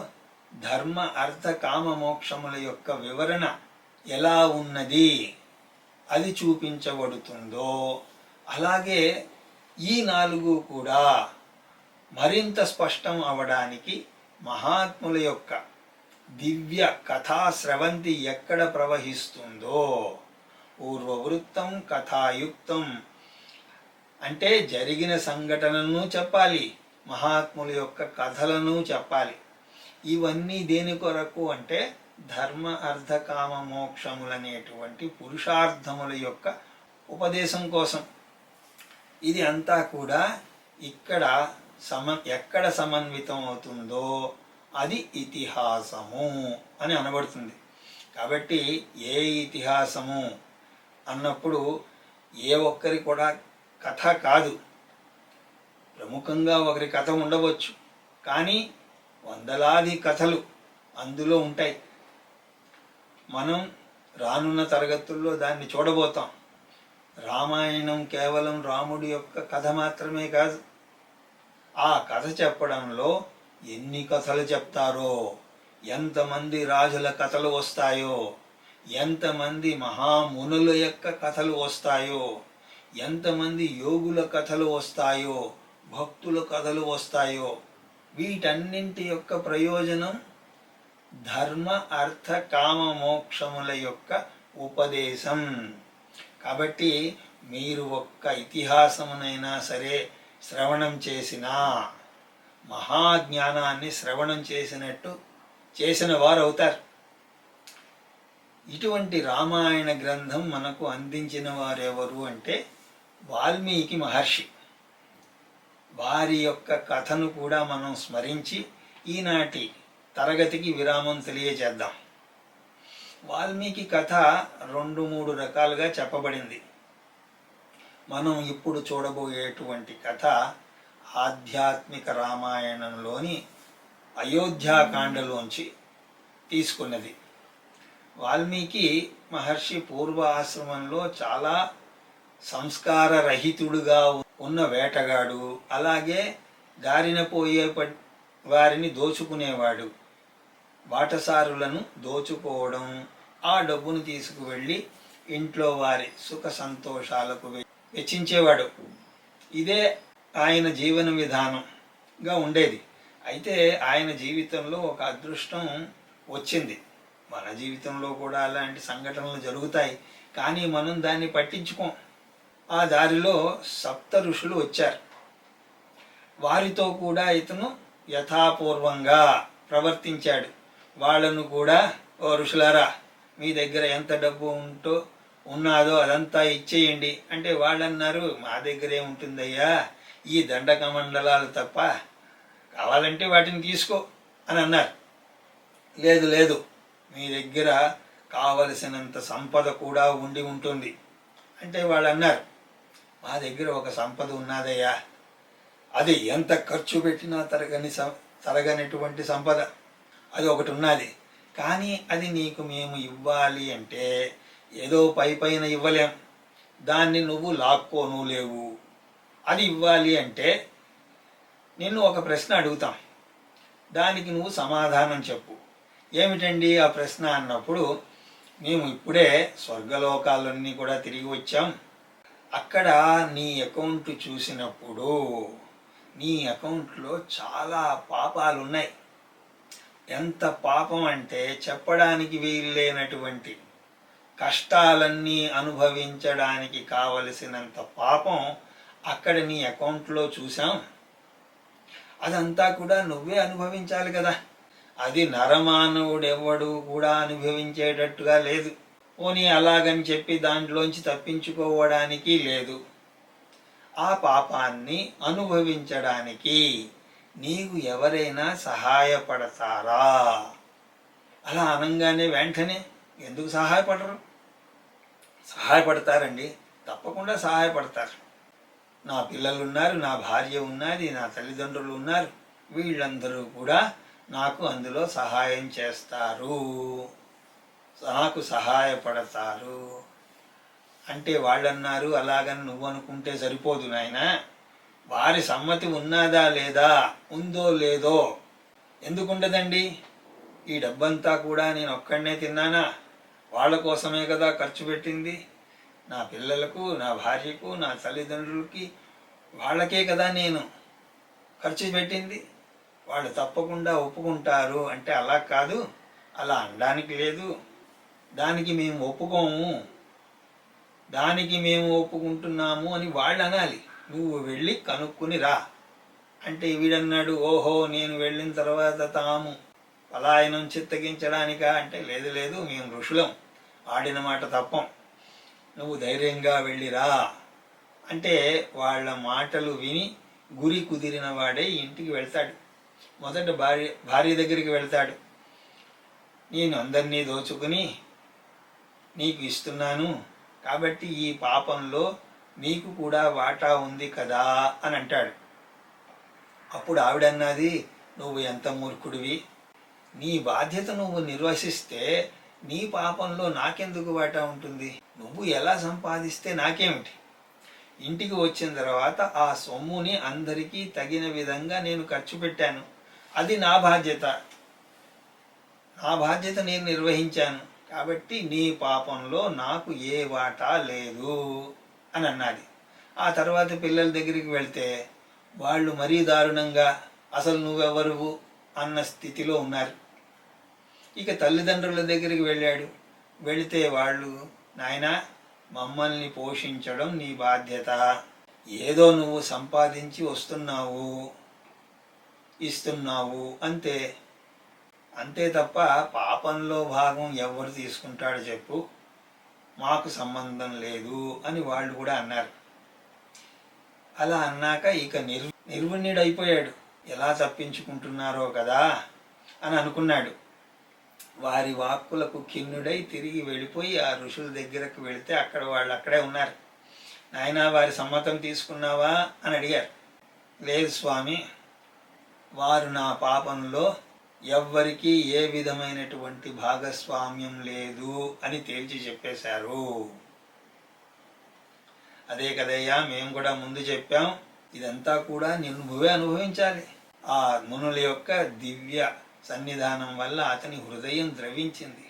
ధర్మ అర్థ కామ మోక్షముల యొక్క వివరణ ఎలా ఉన్నది అది చూపించబడుతుందో, అలాగే ఈ 4 కూడా మరింత స్పష్టం అవడానికి మహాత్ముల యొక్క దివ్య కథా స్రవంతి ఎక్కడ ప్రవహిస్తుందో, పూర్వవృత్తం కథాయుక్తం అంటే జరిగిన సంఘటనను చెప్పాలి, మహాత్ముల యొక్క కథలను చెప్పాలి. ఇవన్నీ దేని కొరకు అంటే ధర్మ అర్థ కామ మోక్షములనేటువంటి పురుషార్థముల యొక్క ఉపదేశం కోసం. ఇది అంతా కూడా ఇక్కడ ఎక్కడ సమన్వితం అవుతుందో అది ఇతిహాసము అని అనబడుతుంది. కాబట్టి ఏ ఇతిహాసము అన్నప్పుడు ఏ ఒక్కరి కూడా కథ కాదు. ప్రముఖంగా ఒకరి కథ ఉండవచ్చు, కానీ వందలాది కథలు అందులో ఉంటాయి. మనం రానున్న తరగతుల్లో దాన్ని చూడబోతాం. రామాయణం కేవలం రాముడి యొక్క కథ మాత్రమే కాదు. ఆ కథ చెప్పడంలో ఎన్ని కథలు చెప్తారో, ఎంతమంది రాజుల కథలు వస్తాయో, ఎంతమంది మహామునుల యొక్క కథలు వస్తాయో, ఎంతమంది యోగుల కథలు వస్తాయో, భక్తుల కథలు వస్తాయో, వీటన్నింటి యొక్క ప్రయోజనం ధర్మ అర్థ కామ మోక్షముల యొక్క ఉపదేశం. కాబట్టి మీరు ఒక్క ఇతిహాసమునైనా సరే శ్రవణం చేసినా మహాజ్ఞానాన్ని శ్రవణం చేసిన వారు అవుతారు. ఇటువంటి రామాయణ గ్రంథం మనకు అందించిన వారెవరు అంటే వాల్మీకి మహర్షి. వారి యొక్క కథను కూడా మనం స్మరించి ఈనాటి తరగతికి విరామం తెలియజేద్దాం. వాల్మీకి కథ 2-3 రకాలుగా చెప్పబడింది. మనం ఇప్పుడు చూడబోయేటువంటి కథ ఆధ్యాత్మిక రామాయణంలోని అయోధ్యాకాండలోంచి తీసుకున్నది. వాల్మీకి మహర్షి పూర్వ ఆశ్రమంలో చాలా సంస్కార రహితుడుగా ఉన్న వేటగాడు, అలాగే దారిన పోయే వారిని దోచుకునేవాడు. బాటసారులను దోచుకోవడం, ఆ డబ్బును తీసుకువెళ్ళి ఇంట్లో వారి సుఖ సంతోషాలకు వెచ్చించేవాడు. ఇదే ఆయన జీవన విధానంగా ఉండేది. అయితే ఆయన జీవితంలో ఒక అదృష్టం వచ్చింది. మన జీవితంలో కూడా అలాంటి సంఘటనలు జరుగుతాయి, కానీ మనం దాన్ని పట్టించుకోం. ఆ దారిలో సప్త ఋషులు వచ్చారు. వారితో కూడా ఇతను యథాపూర్వంగా ప్రవర్తించాడు. వాళ్ళను కూడా, ఓ ఋషులారా, మీ దగ్గర ఎంత డబ్బు ఉన్నాదో అదంతా ఇచ్చేయండి అంటే వాళ్ళన్నారు, మా దగ్గరే ఉంటుందయ్యా ఈ దండక మండలాలు తప్ప, కావాలంటే వాటిని తీసుకో అని అన్నారు. లేదు లేదు, మీ దగ్గర కావలసినంత సంపద కూడా ఉండి ఉంటుంది అంటే వాళ్ళు అన్నారు, మా దగ్గర ఒక సంపద ఉన్నదయ్యా, అది ఎంత ఖర్చు పెట్టినా తరగనటువంటి సంపద, అది ఒకటి ఉన్నది. కానీ అది నీకు మేము ఇవ్వాలి అంటే ఏదో పైన ఇవ్వలేం, దాన్ని నువ్వు లాక్కోను లేవు. అది ఇవ్వాలి అంటే నిన్ను ఒక ప్రశ్న అడుగుతాం, దానికి నువ్వు సమాధానం చెప్పు. ఏమిటండి ఆ ప్రశ్న అన్నప్పుడు, మేము ఇప్పుడే స్వర్గలోకాలన్నీ కూడా తిరిగి వచ్చాం. అక్కడ నీ అకౌంట్ చూసినప్పుడు నీ అకౌంట్లో చాలా పాపాలు ఉన్నాయి. ఎంత పాపం అంటే చెప్పడానికి వీల్లేనటువంటి, కష్టాలన్నీ అనుభవించడానికి కావలసినంత పాపం అక్కడ నీ అకౌంట్లో చూసాం. అదంతా కూడా నువ్వే అనుభవించాలి కదా. అది నరమానవుడెవ్వడు కూడా అనుభవించేటట్టుగా లేదు. పోనీ అలాగని చెప్పి దాంట్లోంచి తప్పించుకోవడానికి లేదు. ఆ పాపాన్ని అనుభవించడానికి నీకు ఎవరైనా సహాయపడతారా? అలా అనగానే వెంటనే ఎందుకు సహాయపడరు? సహాయపడతారండి, తప్పకుండా సహాయపడతారు. నా పిల్లలు ఉన్నారు, నా భార్య ఉన్నది, నా తల్లిదండ్రులు ఉన్నారు, వీళ్ళందరూ కూడా నాకు అందులో సహాయం చేస్తారు, నాకు సహాయపడతారు అంటే వాళ్ళన్నారు, అలాగని నువ్వు అనుకుంటే సరిపోదు నాయనా, వారి సమ్మతి ఉన్నదా లేదా, ఉందో లేదో. ఎందుకుండదండి? ఈ డబ్బంతా కూడా నేను ఒక్కడనే తిన్నానా? వాళ్ళ కోసమే కదా ఖర్చు పెట్టింది. నా పిల్లలకు, నా భార్యకు, నా తల్లిదండ్రులకి, వాళ్ళకే కదా నేను ఖర్చు పెట్టింది. వాళ్ళు తప్పకుండా ఒప్పుకుంటారు అంటే అలా కాదు, అలా అనడానికి లేదు. దానికి మేము ఒప్పుకోము, దానికి మేము ఒప్పుకుంటున్నాము అని వాళ్ళు అనాలి. నువ్వు వెళ్ళి కనుక్కుని రా. అంటే వీడన్నాడు, ఓహో నేను వెళ్ళిన తర్వాత తాము పలాయనం చిత్తగించడానికా అంటే, లేదు లేదు, మేము ఋషులం, ఆడిన మాట తప్పం, నువ్వు ధైర్యంగా వెళ్ళిరా అంటే వాళ్ళ మాటలు విని గురి కుదిరిన వాడే ఇంటికి వెళ్తాడు. మొదట భార్య దగ్గరికి వెళ్తాడు. నేను అందరినీ దోచుకుని నీకు ఇస్తున్నాను కాబట్టి ఈ పాపంలో నీకు కూడా వాటా ఉంది కదా అని అంటాడు. అప్పుడు ఆవిడన్నది, నువ్వు ఎంత మూర్ఖుడివి, నీ బాధ్యత నువ్వు నిర్వహిస్తే నీ పాపంలో నాకెందుకు వాటా ఉంటుంది, నువ్వు ఎలా సంపాదిస్తే నాకేమిటి, ఇంటికి వచ్చిన తర్వాత ఆ సొమ్ముని అందరికీ తగిన విధంగా నేను ఖర్చు పెట్టాను, అది నా బాధ్యత నేను నిర్వహించాను, కాబట్టి నీ పాపంలో నాకు ఏ వాటా లేదు అని అన్నది. ఆ తర్వాత పిల్లల దగ్గరికి వెళ్తే వాళ్ళు మరీ దారుణంగా అసలు నువ్వెవరువు అన్న స్థితిలో ఉన్నారు. ఇక తల్లిదండ్రుల దగ్గరికి వెళ్ళాడు. వెళితే వాళ్ళు, నాయనా మమ్మల్ని పోషించడం నీ బాధ్యత, ఏదో నువ్వు సంపాదించి వస్తున్నావు ఇస్తున్నావు అంతే తప్ప పాపంలో భాగం ఎవరు తీసుకుంటాడు చెప్పు, మాకు సంబంధం లేదు అని వాళ్ళు కూడా అన్నారు. అలా అన్నాక ఇక నిర్విణ్యుడైపోయాడు. ఎలా తప్పించుకుంటున్నారో కదా అని అనుకున్నాడు. వారి వాక్కులకు ఖిన్నుడై తిరిగి వెళ్ళిపోయి ఆ ఋషుల దగ్గరకు వెళితే అక్కడ వాళ్ళు అక్కడే ఉన్నారు. నాయనా వారి సమ్మతం తీసుకున్నావా అని అడిగారు. లేదు స్వామి, వారు నా పాపంలో ఎవ్వరికీ ఏ విధమైనటువంటి భాగస్వామ్యం లేదు అని తేల్చి చెప్పేశారు. అదే కదయ్యా మేము కూడా ముందు చెప్పాం, ఇదంతా కూడా నువ్వే అనుభవించాలి. ఆ మునుల యొక్క దివ్య సన్నిధానం వల్ల అతని హృదయం ద్రవించింది,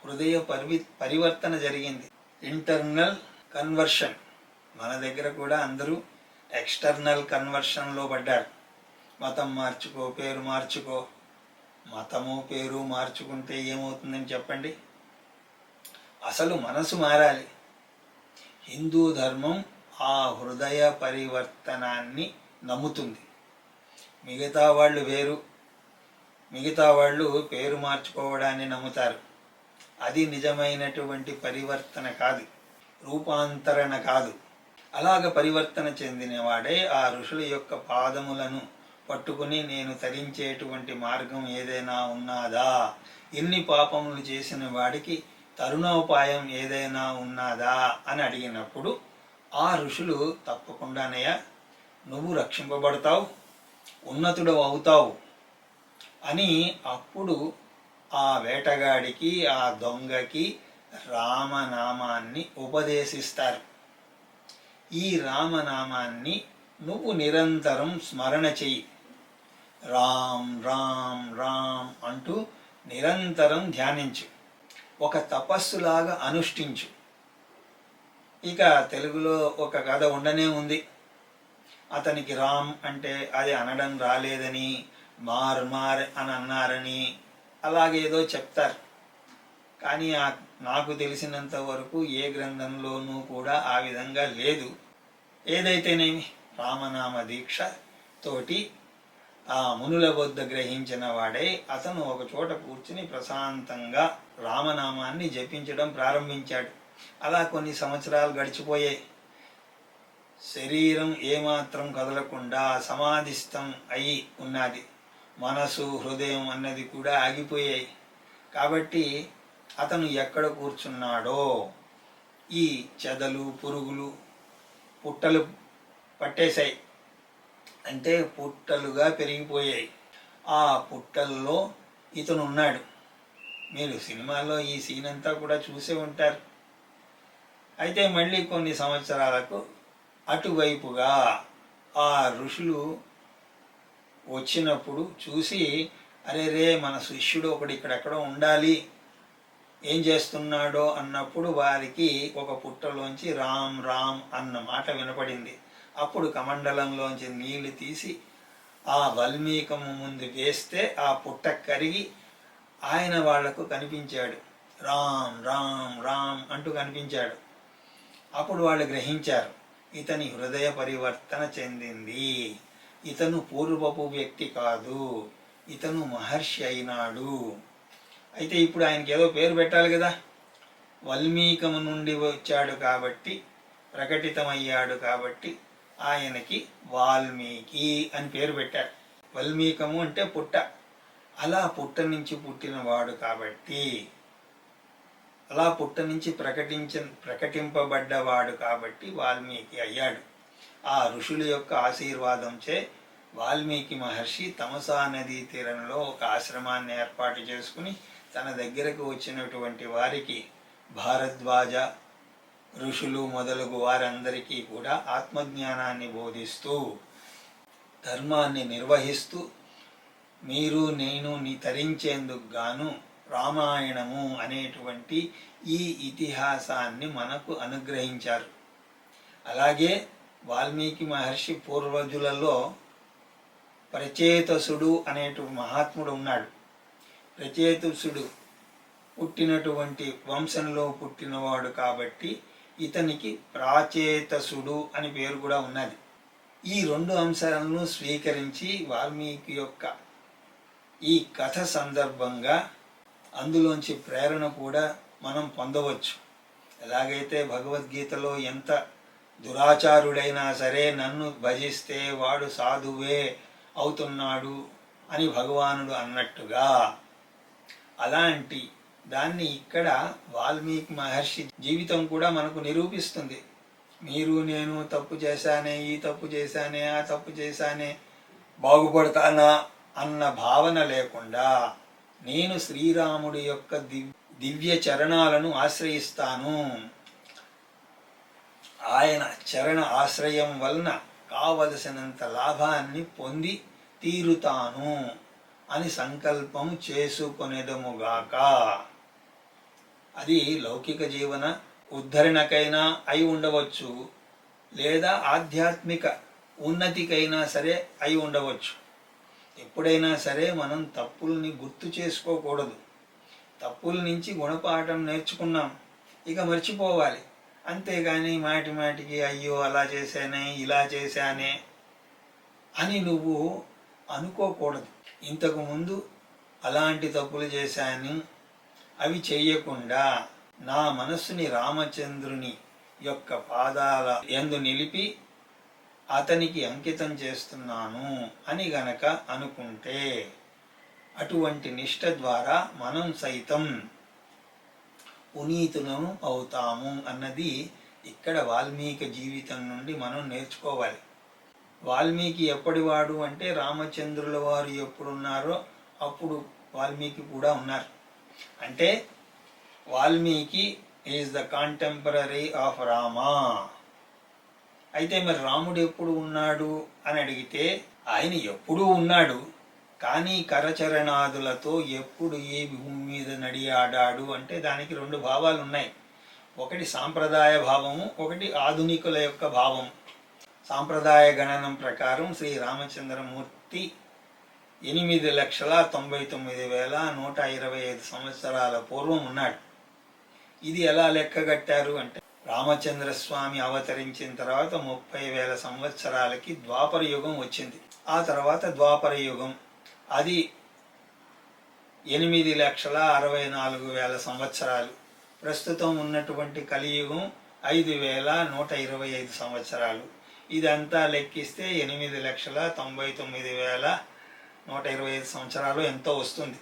హృదయ పరివర్తన జరిగింది, ఇంటర్నల్ కన్వర్షన్. మన దగ్గర కూడా అందరూ ఎక్స్టర్నల్ కన్వర్షన్లో పడ్డారు. మతం మార్చుకో, పేరు మార్చుకో. మతము పేరు మార్చుకుంటే ఏమవుతుందని చెప్పండి? అసలు మనసు మారాలి. హిందూ ధర్మం ఆ హృదయ పరివర్తనాన్ని నమ్ముతుంది. మిగతా వాళ్ళు వేరు, మిగతా వాళ్ళు పేరు మార్చుకోవడాన్ని నమ్ముతారు. అది నిజమైనటువంటి పరివర్తన కాదు, రూపాంతరణ కాదు. అలాగ పరివర్తన చెందినవాడే ఆ ఋషుల యొక్క పాదములను పట్టుకుని నేను తరించేటువంటి మార్గం ఏదైనా ఉన్నదా, ఎన్ని పాపములు చేసిన వాడికి తరుణోపాయం ఏదైనా ఉన్నదా అని అడిగినప్పుడు ఆ ఋషులు తప్పకుండానయ్యా నువ్వు రక్షింపబడతావు, ఉన్నతుడు అవుతావు అని అప్పుడు ఆ వేటగాడికి ఆ దొంగకి రామనామాన్ని ఉపదేశిస్తారు. ఈ రామనామాన్ని నువ్వు నిరంతరం స్మరణ చెయ్యి. రామ్ రామ్ రామ్ అంటూ నిరంతరం ధ్యానించు, ఒక తపస్సులాగా అనుష్ఠించు. ఇక తెలుగులో ఒక కథ ఉండనే ఉంది. అతనికి రామ్ అంటే అది అనడం రాలేదని, మార్ అని అన్నారని అలాగేదో చెప్తారు. కానీ నాకు తెలిసినంత వరకు ఏ గ్రంథంలోనూ కూడా ఆ విధంగా లేదు. ఏదైతేనేమి రామనామ దీక్ష తోటి ఆ మునుల వద్ద గ్రహించిన వాడే అతను ఒక చోట కూర్చుని ప్రశాంతంగా రామనామాన్ని జపించడం ప్రారంభించాడు. అలా కొన్ని సంవత్సరాలు గడిచిపోయాయి. శరీరం ఏమాత్రం కదలకుండా సమాధిస్థం అయి ఉన్నది. మనసు, హృదయం అన్నది కూడా ఆగిపోయాయి. కాబట్టి అతను ఎక్కడ కూర్చున్నాడో ఈ చెదలు, పురుగులు, పుట్టలు పట్టేశాయి. అంటే పుట్టలుగా పెరిగిపోయాయి. ఆ పుట్టల్లో ఇతను ఉన్నాడు. మీరు సినిమాలో ఈ సీన్ అంతా కూడా చూసే ఉంటారు. అయితే మళ్ళీ కొన్ని సంవత్సరాలకు అటువైపుగా ఆ ఋషులు వచ్చినప్పుడు చూసి, అరే రే మన శిష్యుడు ఒకడు ఇక్కడెక్కడో ఉండాలి, ఏం చేస్తున్నాడో అన్నప్పుడు వారికి ఒక పుట్టలోంచి రామ్ రామ్ అన్న మాట వినపడింది. అప్పుడు కమండలంలోంచి నీళ్లు తీసి ఆ వల్మీకము ముందు వేస్తే ఆ పుట్ట కరిగి ఆయన వాళ్లకు కనిపించాడు. రామ్ రామ్ రామ్ అంటూ కనిపించాడు. అప్పుడు వాళ్ళు గ్రహించారు, ఇతని హృదయ పరివర్తన చెందింది, ఇతను పూర్వపు వ్యక్తి కాదు, ఇతను మహర్షి అయినాడు. అయితే ఇప్పుడు ఆయనకి ఏదో పేరు పెట్టాలి కదా. వల్మీకము నుండి వచ్చాడు కాబట్టి, ప్రకటితమయ్యాడు కాబట్టి ఆయనకి వాల్మీకి అని పేరు పెట్టారు. వల్మీకము అంటే పుట్ట, అలా పుట్ట నుంచి పుట్టినవాడు కాబట్టి, అలా పుట్ట నుంచి ప్రకటింపబడ్డవాడు కాబట్టి వాల్మీకి అయ్యాడు. ఆ ఋషుల యొక్క ఆశీర్వాదంచే వాల్మీకి మహర్షి తమసా నదీ తీరంలో ఒక ఆశ్రమాన్ని ఏర్పాటు చేసుకుని తన దగ్గరకు వచ్చినటువంటి వారికి, భారద్వాజ ఋషులు మొదలగు వారందరికీ కూడా ఆత్మజ్ఞానాన్ని బోధిస్తూ, ధర్మాన్ని నిర్వహిస్తూ, మీరు నేను తరించేందుకు గాను రామాయణము అనేటువంటి ఈ ఇతిహాసాన్ని మనకు అనుగ్రహించారు. అలాగే వాల్మీకి మహర్షి పూర్వజులలో ప్రచేతసుడు అనేటువంటి మహాత్ముడు ఉన్నాడు. ప్రచేతసుడు పుట్టినటువంటి వంశంలో పుట్టినవాడు కాబట్టి ఇతనికి ప్రాచేతసుడు అని పేరు కూడా ఉన్నది. ఈ రెండు అంశాలను స్వీకరించి వాల్మీకి యొక్క ఈ కథ సందర్భంగా అందులోంచి ప్రేరణ కూడా మనం పొందవచ్చు. ఎలాగైతే భగవద్గీతలో ఎంత దురాచారుడైనా సరే నన్ను భజిస్తే వాడు సాధువే అవుతున్నాడు అని భగవానుడు అన్నట్టుగా, అలాంటి దాన్ని ఇక్కడ వాల్మీకి మహర్షి జీవితం కూడా మనకు నిరూపిస్తుంది. మీరు నేను తప్పు చేశానే, ఈ తప్పు చేశానే, ఆ తప్పు చేశానే, బాగుపడతానా అన్న భావన లేకుండా నేను శ్రీరాముడి యొక్క దివ్య చరణాలను ఆశ్రయిస్తాను, ఆయన చరణ ఆశ్రయం వలన కావలసినంత లాభాన్ని పొంది తీరుతాను అని సంకల్పం చేసుకొనేదముగాక. అది లౌకిక జీవన ఉద్ధరణకైనా అయి ఉండవచ్చు, లేదా ఆధ్యాత్మిక ఉన్నతికైనా సరే అయి ఉండవచ్చు. ఎప్పుడైనా సరే మనం తప్పుల్ని గుర్తు చేసుకోకూడదు. తప్పుల నుంచి గుణపాఠం నేర్చుకున్నాం, ఇక మర్చిపోవాలి. అంతేగాని మాటి మాటికి అయ్యో అలా చేశానే, ఇలా చేశానే అని నువ్వు అనుకోకూడదు. ఇంతకు ముందు అలాంటి తప్పులు చేశాను, అవి చెయ్యకుండా నా మనస్సుని రామచంద్రుని యొక్క పాదాల యందు నిలిపి అతనికి అంకితం చేస్తున్నాను అని గనక అనుకుంటే, అటువంటి నిష్ఠ ద్వారా మనం సైతం పునీతులను అవుతాము అన్నది ఇక్కడ వాల్మీకి జీవితం నుండి మనం నేర్చుకోవాలి. వాల్మీకి ఎప్పటివాడు అంటే రామచంద్రుల వారు ఎప్పుడున్నారో అప్పుడు వాల్మీకి కూడా ఉన్నారు. అంటే Valmiki is the contemporary of Rama. అయితే మరి రాముడు ఎప్పుడు ఉన్నాడు అని అడిగితే, ఆయన ఎప్పుడూ ఉన్నాడు, కానీ కరచరణాదులతో ఎప్పుడు ఏ భూమి మీద నడియాడాడు అంటే దానికి రెండు భావాలు ఉన్నాయి. ఒకటి సాంప్రదాయ భావము, ఒకటి ఆధునికుల యొక్క భావం. సాంప్రదాయ గణనం ప్రకారం శ్రీ రామచంద్రమూర్తి 8,99,125 సంవత్సరాల పూర్వం ఉన్నాడు. ఇది ఎలా లెక్కగట్టారు అంటే, రామచంద్రస్వామి అవతరించిన తర్వాత 30,000 సంవత్సరాలకి ద్వాపర యుగం వచ్చింది. ఆ తర్వాత ద్వాపర యుగం అది 8,64,000 సంవత్సరాలు. ప్రస్తుతం ఉన్నటువంటి కలియుగం 5,125 సంవత్సరాలు. ఇదంతా లెక్కిస్తే 8,99,125 సంవత్సరాలు ఎంతో వస్తుంది.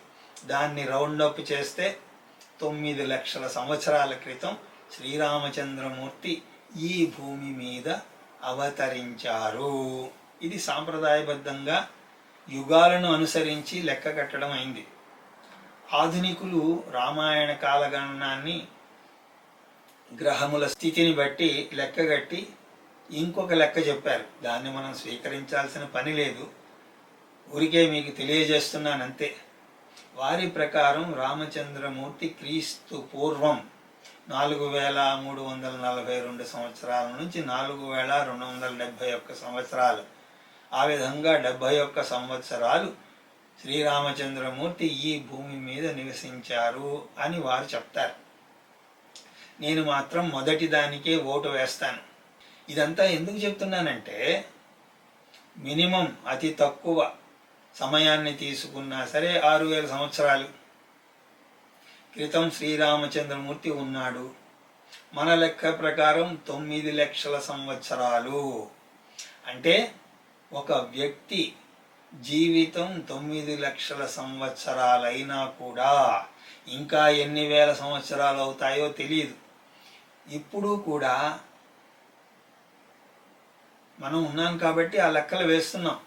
దాన్ని రౌండప్ చేస్తే 9 లక్షల సంవత్సరాల క్రితం శ్రీరామచంద్రమూర్తి ఈ భూమి మీద అవతరించారు. ఇది సాంప్రదాయబద్ధంగా యుగాలను అనుసరించి లెక్క కట్టడం అయింది. ఆధునికులు రామాయణ కాలగణనాన్ని గ్రహముల స్థితిని బట్టి లెక్కగట్టి ఇంకొక లెక్క చెప్పారు. దాన్ని మనం స్వీకరించాల్సిన పని లేదు, ఊరికే మీకు తెలియజేస్తున్నానంతే. వారి ప్రకారం రామచంద్రమూర్తి క్రీస్తు పూర్వం 4,342 సంవత్సరాల నుంచి 4,271 సంవత్సరాలు, ఆ విధంగా 71 సంవత్సరాలు శ్రీరామచంద్రమూర్తి ఈ భూమి మీద నివసించారు అని వారు చెప్తారు. నేను మాత్రం మొదటి దానికే ఓటు వేస్తాను. ఇదంతా ఎందుకు చెప్తున్నానంటే, మినిమం అతి తక్కువ సమయాన్ని తీసుకున్నా సరే 6000 సంవత్సరాలు క్రితం శ్రీరామచంద్రమూర్తి ఉన్నాడు. మన లెక్క ప్రకారం 9 లక్షల సంవత్సరాలు. అంటే ఒక వ్యక్తి జీవితం 9 లక్షల సంవత్సరాలైనా కూడా ఇంకా ఎన్ని వేల సంవత్సరాలు అవుతాయో తెలియదు. ఇప్పుడు కూడా మనం ఉన్నాం కాబట్టి ఆ లెక్కలు వేస్తున్నాం.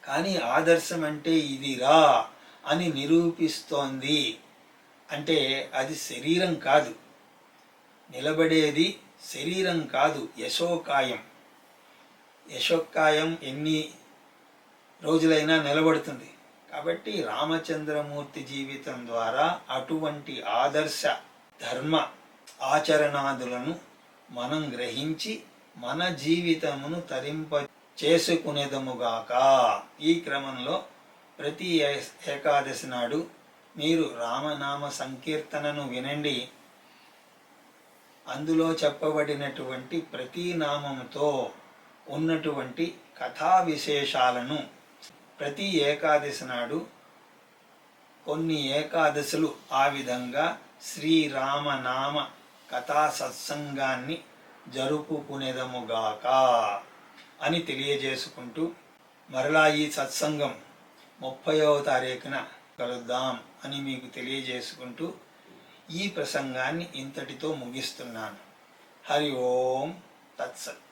కానీ ఆదర్శం అంటే ఇదిరా అని నిరూపిస్తోంది. అంటే అది శరీరం కాదు, నిలబడేది శరీరం కాదు, యశోకాయం. యశోకాయం ఎన్ని రోజులైనా నిలబడుతుంది. కాబట్టి రామచంద్రమూర్తి జీవితం ద్వారా అటువంటి ఆదర్శ ధర్మ ఆచరణాదులను మనం గ్రహించి మన జీవితమును తరింప చేసుకునేదముగాక. ఈ క్రమంలో ప్రతి ఏకాదశి నాడు మీరు రామనామ సంకీర్తనను వినండి. అందులో చెప్పబడినటువంటి ప్రతి నామముతో ఉన్నటువంటి కథా విశేషాలను ప్రతి ఏకాదశి నాడు కొన్ని ఏకాదశులు ఆ విధంగా శ్రీరామనామ కథా సత్సంగాన్ని జరుపుకునేదముగాక అని తెలియజేసుకుంటూ, మరలా ఈ సత్సంగం 30వ తారీఖున కలుద్దాం అని మీకు తెలియజేసుకుంటూ ఈ ప్రసంగాన్ని ఇంతటితో ముగిస్తున్నాను. హరి ఓం తత్సత్.